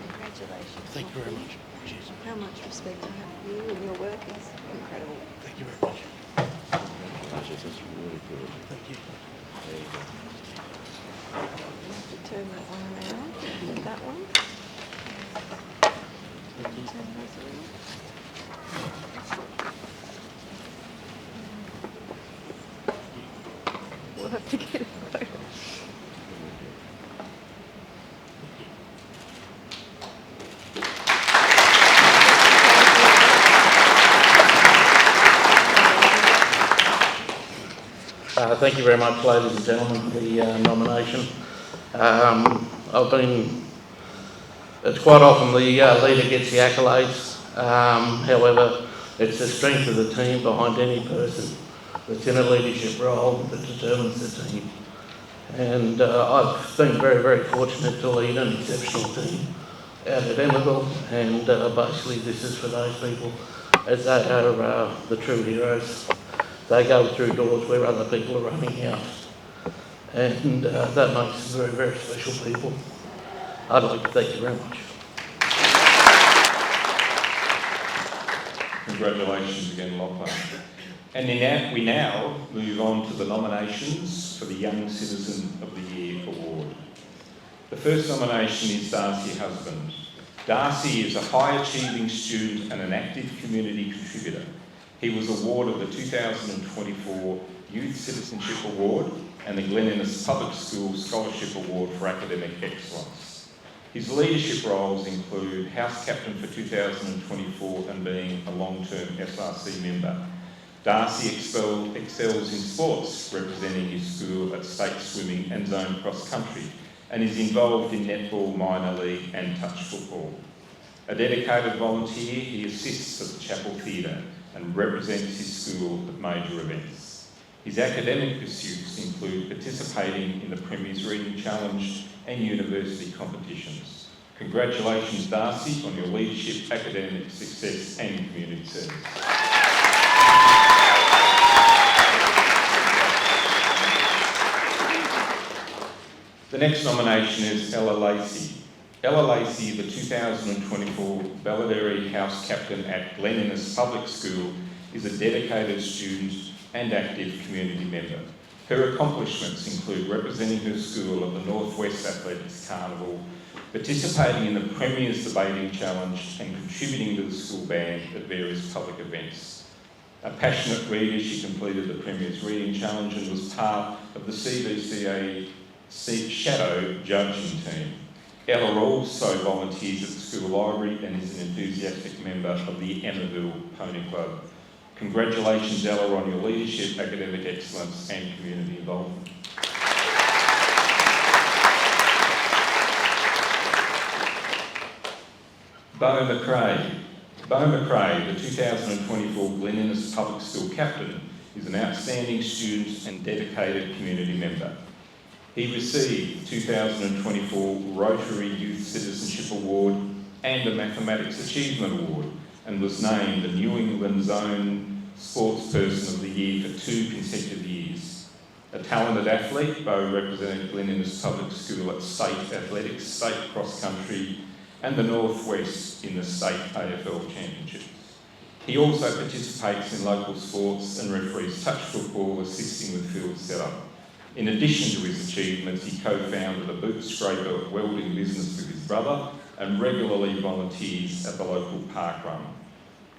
Congratulations. Thank you very much. Cheers. How much respect I have for you and your work is incredible. Thank you very much. That's really good. Thank you. There you go. You have to turn that one around. Put that one. Turn those around. We'll have to get a photo. Thank you very much, ladies and gentlemen, for the nomination. It's quite often the leader gets the accolades. However, it's the strength of the team behind any person that's in a leadership role that determines the team. And I've been very, very fortunate to lead an exceptional team out at Emmerdale, and basically this is for those people as they are the true heroes. They go through doors where other people are running out, and that makes them very, very special people. I'd like to thank you very much. Congratulations again, Lachlan. And we now move on to the nominations for the Young Citizen of the Year award. The first nomination is Darcy Husband. Darcy is a high-achieving student and an active community contributor. He was awarded the 2024 Youth Citizenship Award and the Glen Public School Scholarship Award for Academic Excellence. His leadership roles include House Captain for 2024 and being a long-term SRC member. Darcy excels in sports, representing his school at state swimming and zone cross country, and is involved in netball, minor league and touch football. A dedicated volunteer, he assists at the Chapel Theatre and represents his school at major events. His academic pursuits include participating in the Premier's Reading Challenge and university competitions. Congratulations, Darcy, on your leadership, academic success and community service. The next nomination is Ella Lacey. Ella Lacey, the 2024 Belvedere House Captain at Glen Public School, is a dedicated student and active community member. Her accomplishments include representing her school at the Northwest Athletics Carnival, participating in the Premier's Debating Challenge and contributing to the school band at various public events. A passionate reader, she completed the Premier's Reading Challenge and was part of the CBCA Shadow Judging Team. Ella also volunteers at the school library and is an enthusiastic member of the Emmerdale Pony Club. Congratulations, Ella, on your leadership, academic excellence and community involvement. Bo McRae. Bo McRae, the 2024 Glen Innes Public School Captain, is an outstanding student and dedicated community member. He received the 2024 Rotary Youth Citizenship Award and a Mathematics Achievement Award and was named the New England Zone Sportsperson of the Year for 2 consecutive years. A talented athlete, Bo represented Glen Innes Public School at state athletics, state cross country and the Northwest in the state AFL Championships. He also participates in local sports and referees touch football, assisting with field setup. In addition to his achievements, he co-founded a boot scraper welding business with his brother and regularly volunteers at the local park run.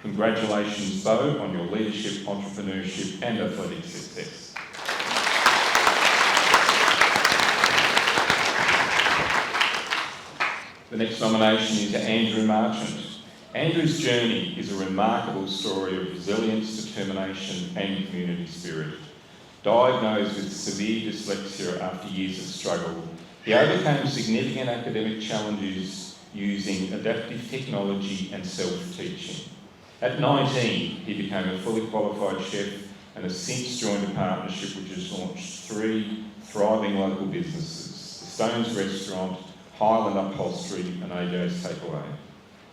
Congratulations, Bo, on your leadership, entrepreneurship and athletic success. The next nomination is Andrew Marchant. Andrew's journey is a remarkable story of resilience, determination and community spirit. Diagnosed with severe dyslexia after years of struggle, he overcame significant academic challenges using adaptive technology and self-teaching. At 19, he became a fully qualified chef and has since joined a partnership which has launched 3 thriving local businesses: the Stones Restaurant, Highland Upholstery and AJ's Takeaway.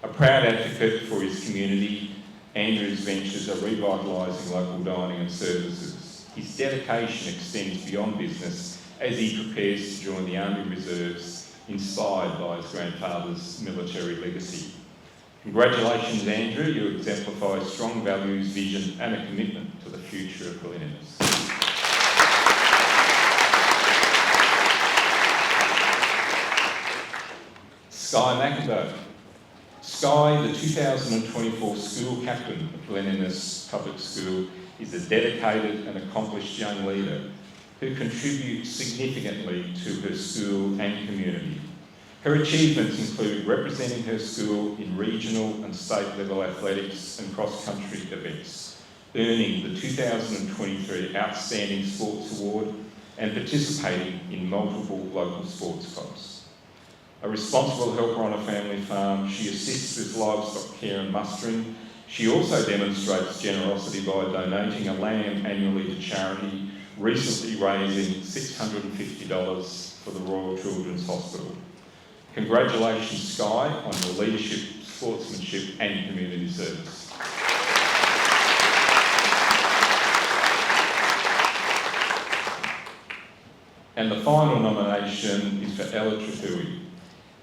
A proud advocate for his community, Andrew's ventures are revitalising local dining and services. His dedication extends beyond business as he prepares to join the Army Reserves, inspired by his grandfather's military legacy. Congratulations, Andrew. You exemplify strong values, vision and a commitment to the future of Glen. Sky McIndoe. Sky, the 2024 school captain of Glen Public School, is a dedicated and accomplished young leader who contributes significantly to her school and community. Her achievements include representing her school in regional and state level athletics and cross-country events, earning the 2023 Outstanding Sports Award and participating in multiple local sports clubs. A responsible helper on a family farm, she assists with livestock care and mustering. She also demonstrates generosity by donating a lamb annually to charity, recently raising $650 for the Royal Children's Hospital. Congratulations, Sky, on your leadership, sportsmanship and community service. And the final nomination is for Ella Tripui.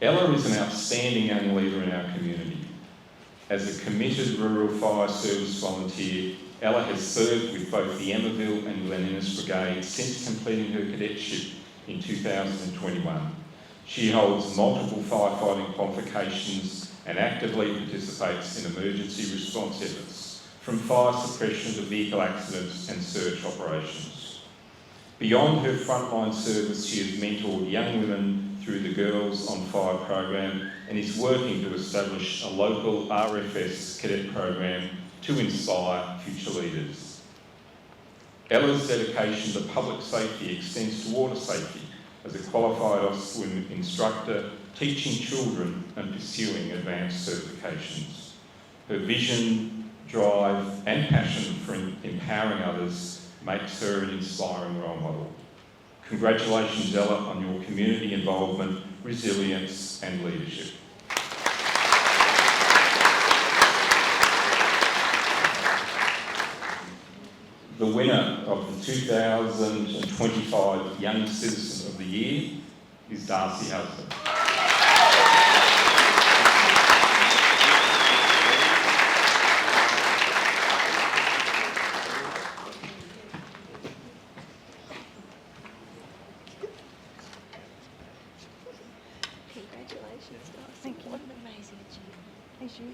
Ella is an outstanding young leader in our community. As a committed rural fire service volunteer, Ella has served with both the Emmaville and Glen Brigades since completing her cadetship in 2021. She holds multiple firefighting qualifications and actively participates in emergency response efforts, from fire suppression to vehicle accidents and search operations. Beyond her frontline service, she has mentored young women through the Girls on Fire program and is working to establish a local RFS cadet program to inspire future leaders. Ella's dedication to public safety extends to water safety as a qualified off-swim instructor, teaching children and pursuing advanced certifications. Her vision, drive and passion for empowering others makes her an inspiring role model. Congratulations, Ella, on your community involvement, resilience and leadership. The winner of the 2025 Young Citizen of the Year is Darcy Husband. Congratulations, Darcy. Thank you. What an amazing achievement. Thank you.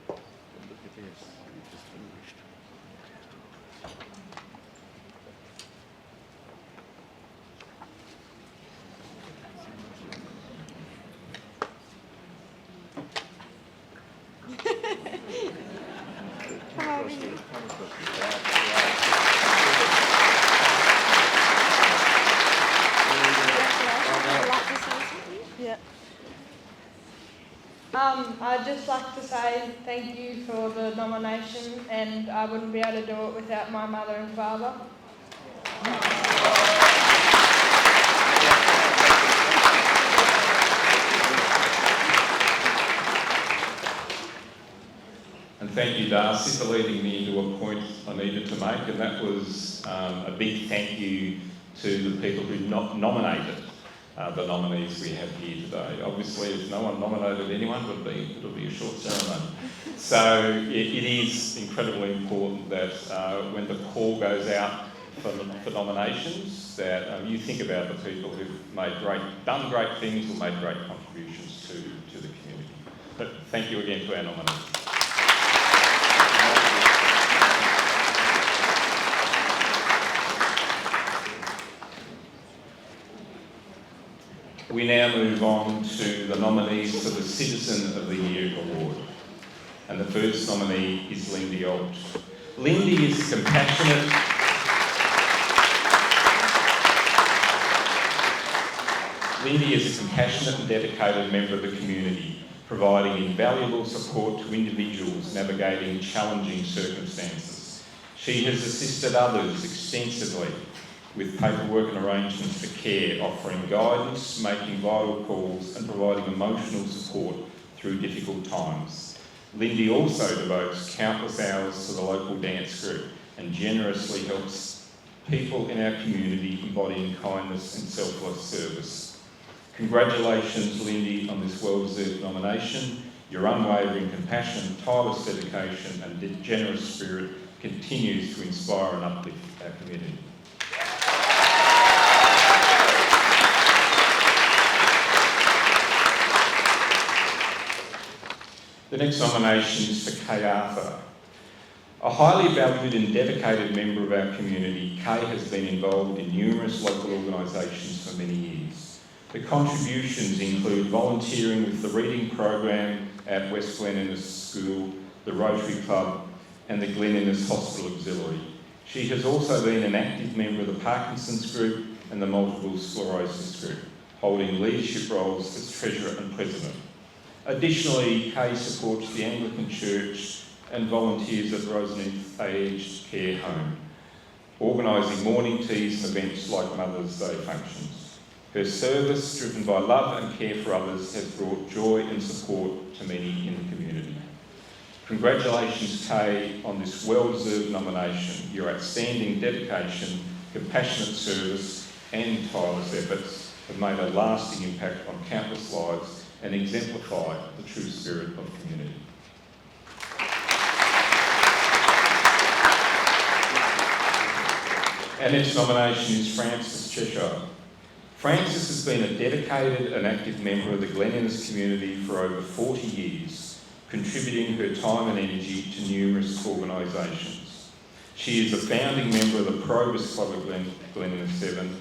Look at this, you just finished. Come over here. Yeah. I'd just like to say thank you for the nomination, and I wouldn't be able to do it without my mother and father. And thank you, Darcy, for leading me into a point I needed to make, and that was a big thank you to the people who nominated the nominees we have here today. Obviously, if no one nominated anyone, it'll be a short ceremony. So it is incredibly important that when the call goes out for nominations, that you think about the people who've done great things or made great contributions to the community. But thank you again to our nominees. We now move on to the nominees for the Citizen of the Year Award. And the first nominee is Lindy Alt. Lindy is compassionate. Lindy is a compassionate and dedicated member of the community, providing invaluable support to individuals navigating challenging circumstances. She has assisted others extensively with paperwork and arrangements for care, offering guidance, making vital calls and providing emotional support through difficult times. Lindy also devotes countless hours to the local dance group and generously helps people in our community embodying kindness and selfless service. Congratulations, Lindy, on this well-deserved nomination. Your unwavering compassion, tireless dedication and generous spirit continues to inspire and uplift our community. The next nomination is for Kay Arthur. A highly valued and dedicated member of our community, Kay has been involved in numerous local organisations for many years. The contributions include volunteering with the reading program at West Glen Innes School, the Rotary Club and the Glen Innes Hospital Auxiliary. She has also been an active member of the Parkinson's Group and the Multiple Sclerosis Group, holding leadership roles as Treasurer and President. Additionally, Kay supports the Anglican Church and volunteers at Roseneath Aged Care Home, organising morning teas and events like Mother's Day functions. Her service, driven by love and care for others, has brought joy and support to many in the community. Congratulations, Kay, on this well-deserved nomination. Your outstanding dedication, compassionate service and tireless efforts have made a lasting impact on countless lives and exemplify the true spirit of community. Our next nomination is Frances Cheshire. Frances has been a dedicated and active member of the Glen Innes community for over 40 years, contributing her time and energy to numerous organisations. She is a founding member of the Probus Club of Glen Innes Severn,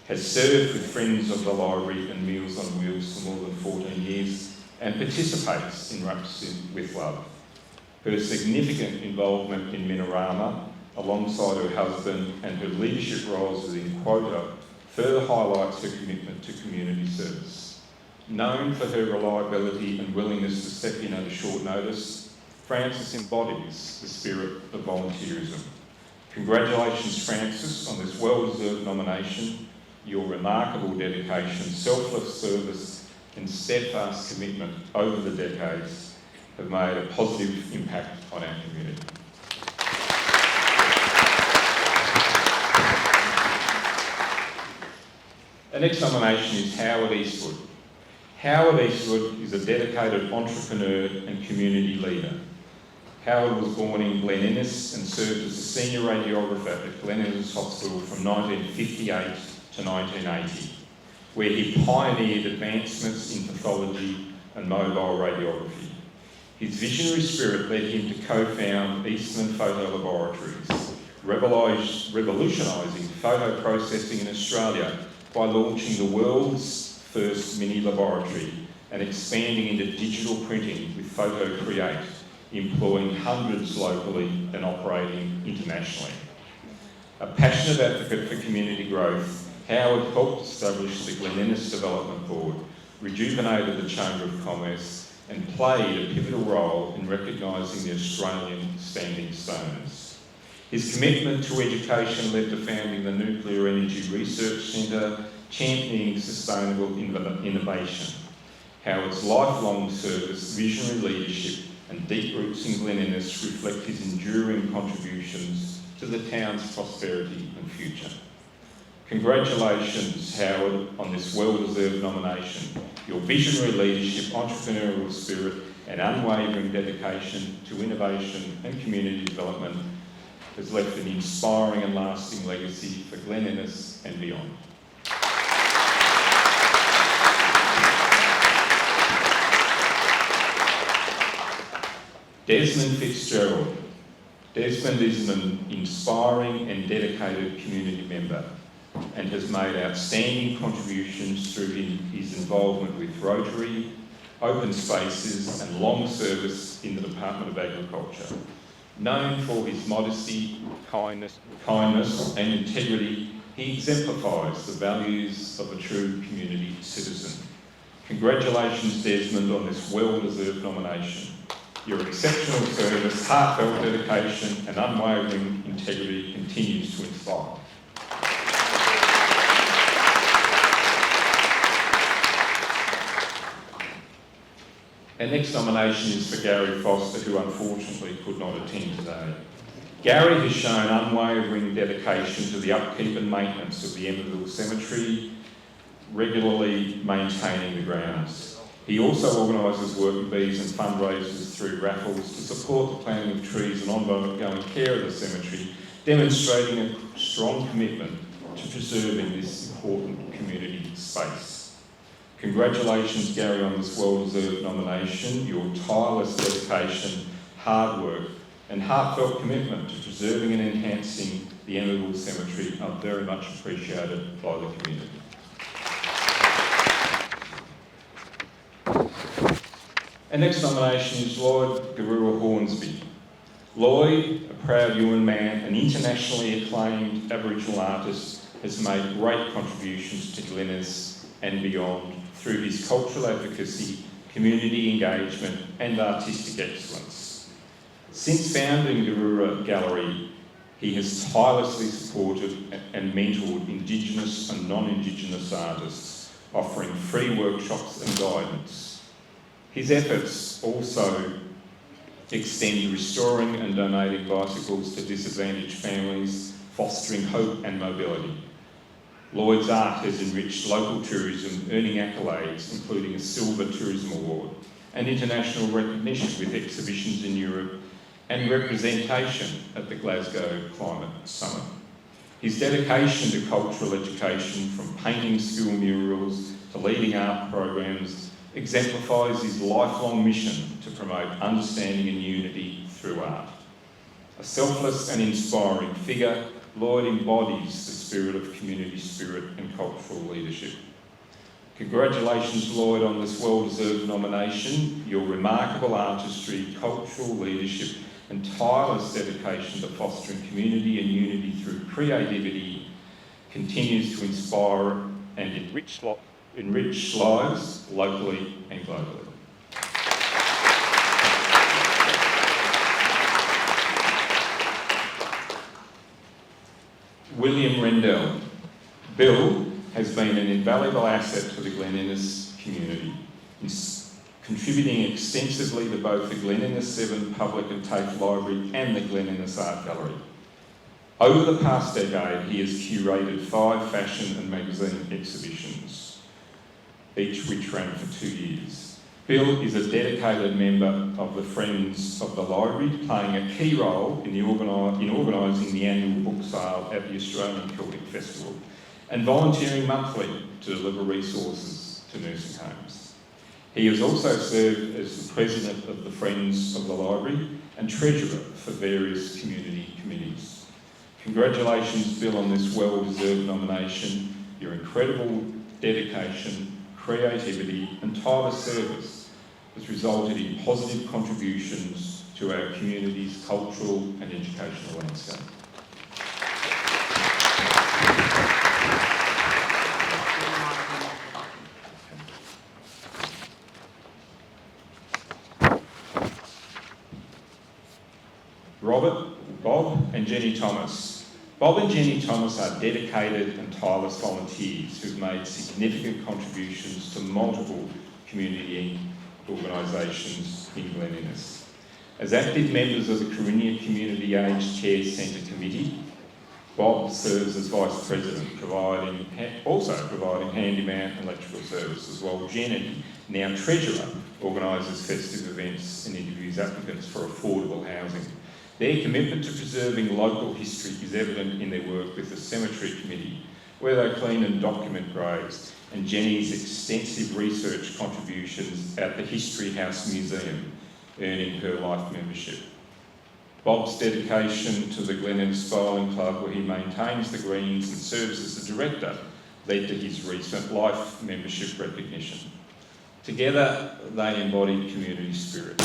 has served with Friends of the Library and Meals on Wheels for more than 14 years and participates in Wraps with Love. Her significant involvement in Minorama, alongside her husband, and her leadership roles within Quota further highlights her commitment to community service. Known for her reliability and willingness to step in at short notice, Frances embodies the spirit of volunteerism. Congratulations, Frances, on this well-deserved nomination. Your remarkable dedication, selfless service and steadfast commitment over the decades have made a positive impact on our community. The next nomination is Howard Eastwood. Howard Eastwood is a dedicated entrepreneur and community leader. Howard was born in Glen Innes and served as a senior radiographer at Glen Innes Hospital from 1958 to 1980, where he pioneered advancements in pathology and mobile radiography. His visionary spirit led him to co-found Eastman Photo Laboratories, revolutionising photo processing in Australia by launching the world's first mini laboratory and expanding into digital printing with Photo Create, employing hundreds locally and operating internationally. A passionate advocate for community growth, Howard helped establish the Glen Innes Development Board, rejuvenated the Chamber of Commerce and played a pivotal role in recognising the Australian Standing Stones. His commitment to education led to founding the Nuclear Energy Research Centre, championing sustainable innovation. Howard's lifelong service, visionary leadership and deep roots in Glen Innes reflect his enduring contributions to the town's prosperity and future. Congratulations, Howard, on this well-deserved nomination. Your visionary leadership, entrepreneurial spirit and unwavering dedication to innovation and community development has left an inspiring and lasting legacy for Glen Innes and beyond. Desmond Fitzgerald. Desmond is an inspiring and dedicated community member and has made outstanding contributions through his involvement with Rotary, open spaces and long service in the Department of Agriculture. Known for his modesty, kindness and integrity, he exemplifies the values of a true community citizen. Congratulations, Desmond, on this well-deserved nomination. Your exceptional service, heartfelt dedication and unwavering integrity continues to inspire. Our next nomination is for Gary Foster, who unfortunately could not attend today. Gary has shown unwavering dedication to the upkeep and maintenance of the Emmerdale Cemetery, regularly maintaining the grounds. He also organises working bees and fundraisers through raffles to support the planting of trees and ongoing care of the cemetery, demonstrating a strong commitment to preserving this important community space. Congratulations, Gary, on this well-deserved nomination. Your tireless dedication, hard work and heartfelt commitment to preserving and enhancing the Emmerdale Cemetery are very much appreciated by the community. Our next nomination is Lloyd Garura Hornsby. Lloyd, a proud Yuin man, an internationally acclaimed Aboriginal artist, has made great contributions to Glen Innes and beyond through his cultural advocacy, community engagement and artistic excellence. Since founding Garura Gallery, he has tirelessly supported and mentored Indigenous and non-Indigenous artists, offering free workshops and guidance. His efforts also extend to restoring and donating bicycles to disadvantaged families, fostering hope and mobility. Lloyd's art has enriched local tourism, earning accolades including a Silver Tourism Award and international recognition with exhibitions in Europe and representation at the Glasgow Climate Summit. His dedication to cultural education, from painting school murals to leading art programs, exemplifies his lifelong mission to promote understanding and unity through art. A selfless and inspiring figure, Lloyd embodies the spirit of community spirit and cultural leadership. Congratulations, Lloyd, on this well-deserved nomination. Your remarkable artistry, cultural leadership and tireless dedication to fostering community and unity through creativity continues to inspire and enrich lives locally and globally. William Rendell. Bill has been an invaluable asset to the Glen Innes community, contributing extensively to both the Glen Innes Severn Public and TAFE Library and the Glen Innes Art Gallery. Over the past decade, he has curated 5 fashion and magazine exhibitions, each which ran for 2 years. Bill is a dedicated member of the Friends of the Library, playing a key role in organising the annual book sale at the Australian Celtic Festival and volunteering monthly to deliver resources to nursing homes. He has also served as the President of the Friends of the Library and Treasurer for various community committees. Congratulations, Bill, on this well-deserved nomination. Your incredible dedication, creativity and tireless service has resulted in positive contributions to our community's cultural and educational landscape. Bob and Jenny Thomas. Bob and Jenny Thomas are dedicated and tireless volunteers who've made significant contributions to multiple community organisations in Glen Innes. As active members of the Karinia Community Aged Care Centre Committee, Bob serves as Vice President, also providing handyman and electrical services, while Jenny, now Treasurer, organises festive events and interviews applicants for affordable housing. Their commitment to preserving local history is evident in their work with the Cemetery Committee, where they clean and document graves, and Jenny's extensive research contributions at the History House Museum, earning her life membership. Bob's dedication to the Glen Bowling Club, where he maintains the greens and serves as the director, led to his recent life membership recognition. Together, they embodied community spirit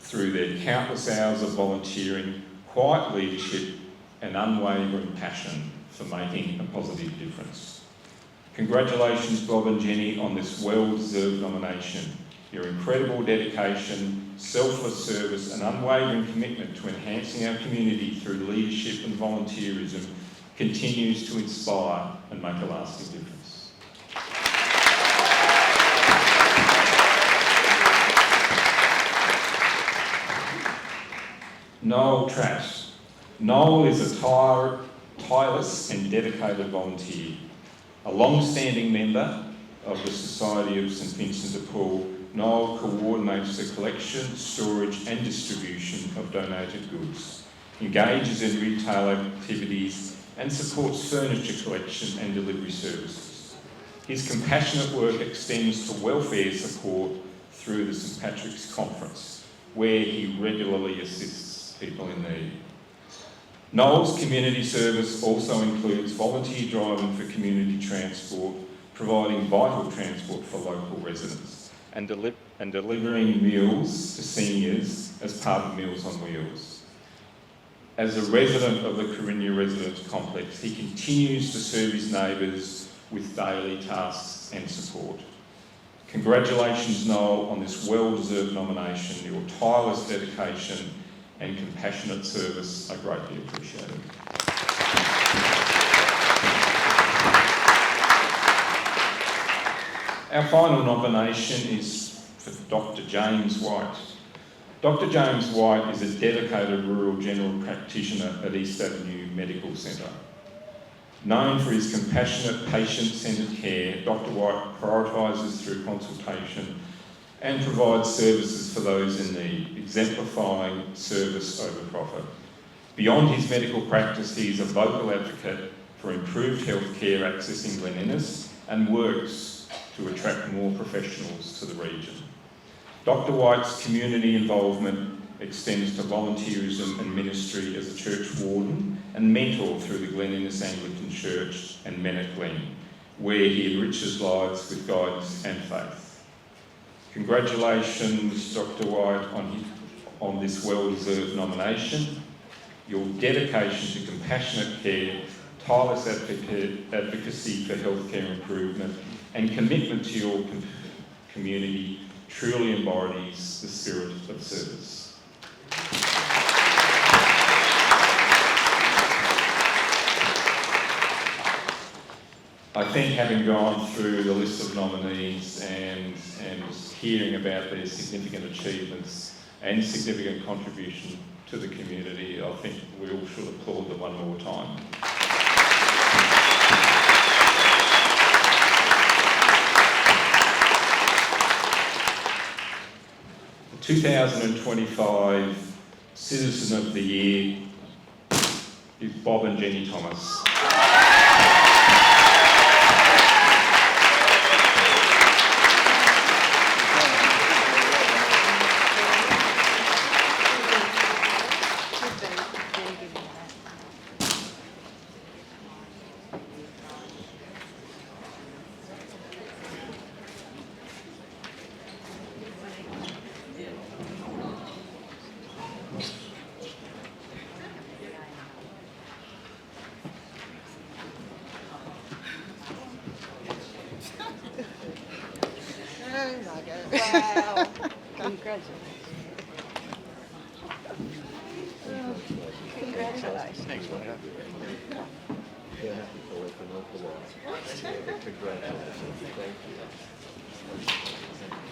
through their countless hours of volunteering, quiet leadership, and unwavering passion for making a positive difference. Congratulations, Bob and Jenny, on this well-deserved nomination. Your incredible dedication, selfless service, and unwavering commitment to enhancing our community through leadership and volunteerism continues to inspire and make a lasting difference. Noel Tratt. Noel is a tireless and dedicated volunteer, a long-standing member of the Society of St Vincent de Paul. Noel coordinates the collection, storage and distribution of donated goods, engages in retail activities and supports furniture collection and delivery services. His compassionate work extends to welfare support through the St Patrick's Conference, where he regularly assists people in need. Noel's community service also includes volunteer driving for community transport, providing vital transport for local residents, and delivering meals to seniors as part of Meals on Wheels. As a resident of the Corinna Residence Complex, he continues to serve his neighbours with daily tasks and support. Congratulations, Noel, on this well-deserved nomination. Your tireless dedication and compassionate service are greatly appreciated. Our final nomination is for Dr. James White. Dr. James White is a dedicated rural general practitioner at East Avenue Medical Centre. Known for his compassionate, patient-centred care, Dr. White prioritises through consultation and provides services for those in need, exemplifying service over profit. Beyond his medical practice, he is a vocal advocate for improved healthcare access in Glen Innes and works to attract more professionals to the region. Dr. White's community involvement extends to volunteerism and ministry as a church warden and mentor through the Glen Innes Anglican Church and Men at Glen, where he enriches lives with guidance and faith. Congratulations, Dr. White, on this well-deserved nomination. Your dedication to compassionate care, tireless advocacy for healthcare improvement, and commitment to your community truly embodies the spirit of service. I think, having gone through the list of nominees and hearing about their significant achievements and significant contribution to the community, I think we all should applaud them one more time. The 2025 Citizen of the Year is Bob and Jenny Thomas. Wow. Congratulations. Congratulations. Thanks, mate. Yeah, happy for an awful lot.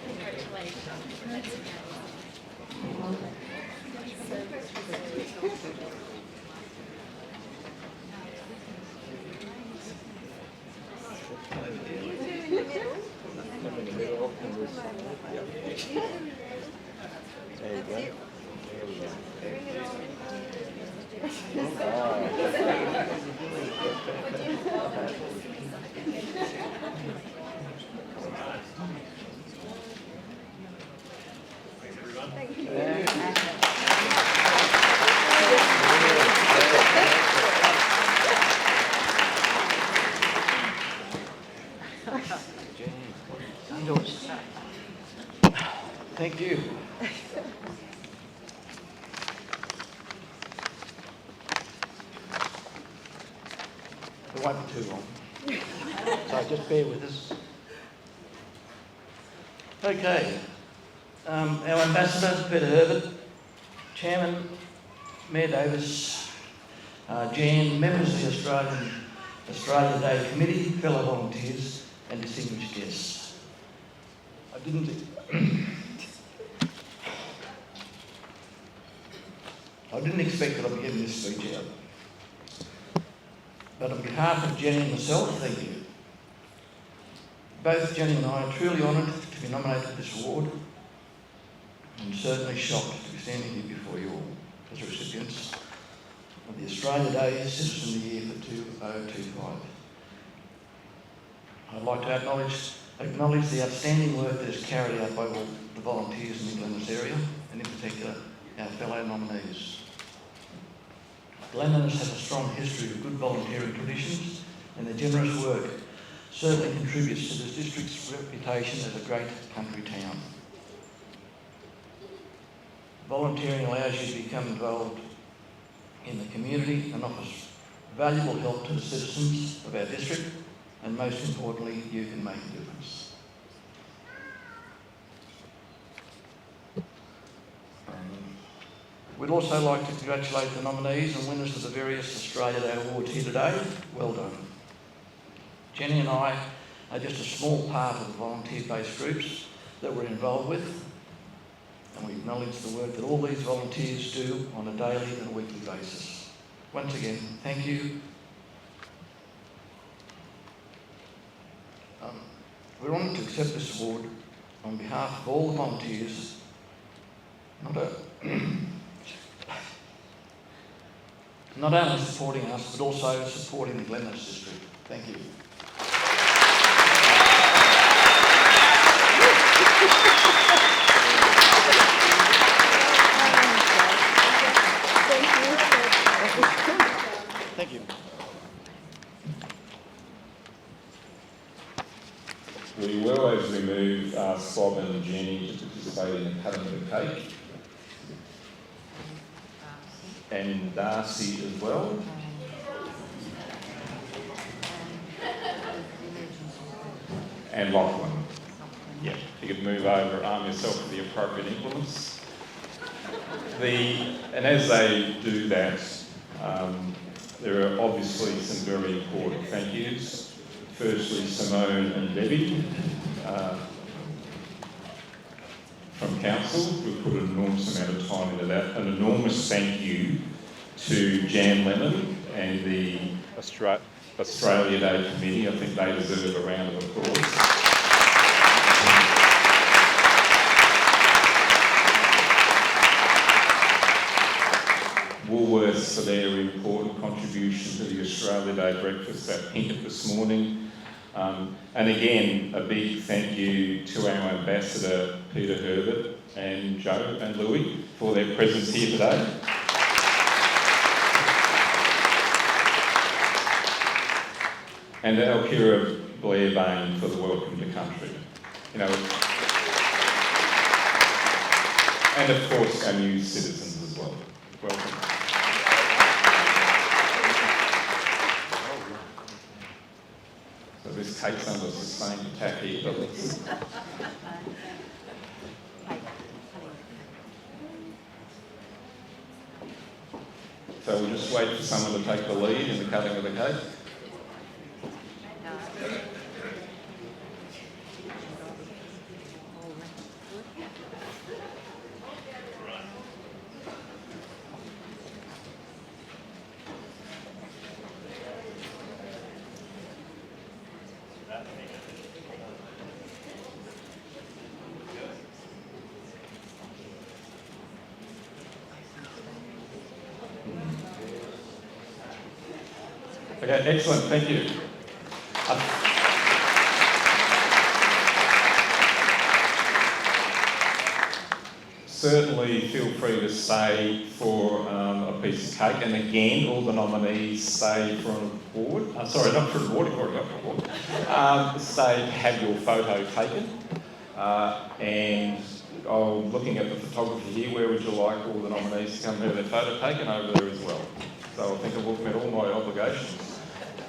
Congratulations. Thank you. In the middle, and this, yeah. There you go. There we go. won't be too long. So just bear with us. Okay. Our Ambassador, Peter Herbert, Chairman, Mayor Davis, Jan, members of the Australia Day Committee, fellow volunteers and distinguished guests. I didn't expect that I'd be getting this speech out. But on behalf of Jenny and myself, thank you. Both Jenny and I are truly honoured to be nominated for this award, and certainly shocked to be standing here before you all as recipients of the Australia Day Citizen of the Year for 2025. I'd like to acknowledge the outstanding work that is carried out by all the volunteers in the Glen area, and in particular our fellow nominees. Glen has a strong history of good volunteering traditions, and their generous work certainly contributes to this district's reputation as a great country town. Volunteering allows you to become involved in the community and offers valuable help to the citizens of our district, and most importantly, you can make a difference. We'd also like to congratulate the nominees and winners of the various Australia Day Awards here today. Well done. Jenny and I are just a small part of the volunteer-based groups that we're involved with, and we acknowledge the work that all these volunteers do on a daily and weekly basis. Once again, thank you. We're honoured to accept this award on behalf of all the volunteers, not only supporting us, but also supporting the Glen district. Thank you. Thank you. We will, as we move, ask Bob and Jenny to participate in the cutting of the cake. And Darcy as well. And Lachlan. Yeah, if you could move over, arm yourself with the appropriate implements. And as they do that, there are obviously some very important thank yous. Firstly, Simone and Debbie from Council, who put an enormous amount of time into that. An enormous thank you to Jan Lemon and the Australia Day Committee. I think they deserve a round of applause. Woolworths for their important contribution to the Australia Day breakfast at Pinkett this morning. And again, a big thank you to our Ambassador, Peter Herbert, and Joe and Louis for their presence here today. And Alkira Blair Bain for the welcome to country. You know, and of course our new citizens as well. Welcome. So this cake's under sustained attack here, but let's... So we'll just wait for someone to take the lead in the cutting of the cake. Okay, excellent, thank you. Certainly feel free to stay for a piece of cake, and again, all the nominees stay for an award. Sorry, not for an award, you've already got an award. Stay to have your photo taken. And I'm looking at the photographer here, where would you like all the nominees to come have their photo taken? Over there as well. So I think I've met all my obligations.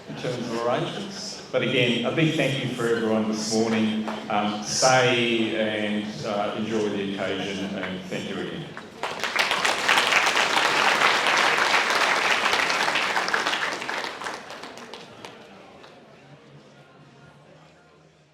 in terms of arrangements. But again, a big thank you for everyone this morning. Stay and enjoy the occasion, and thank you again.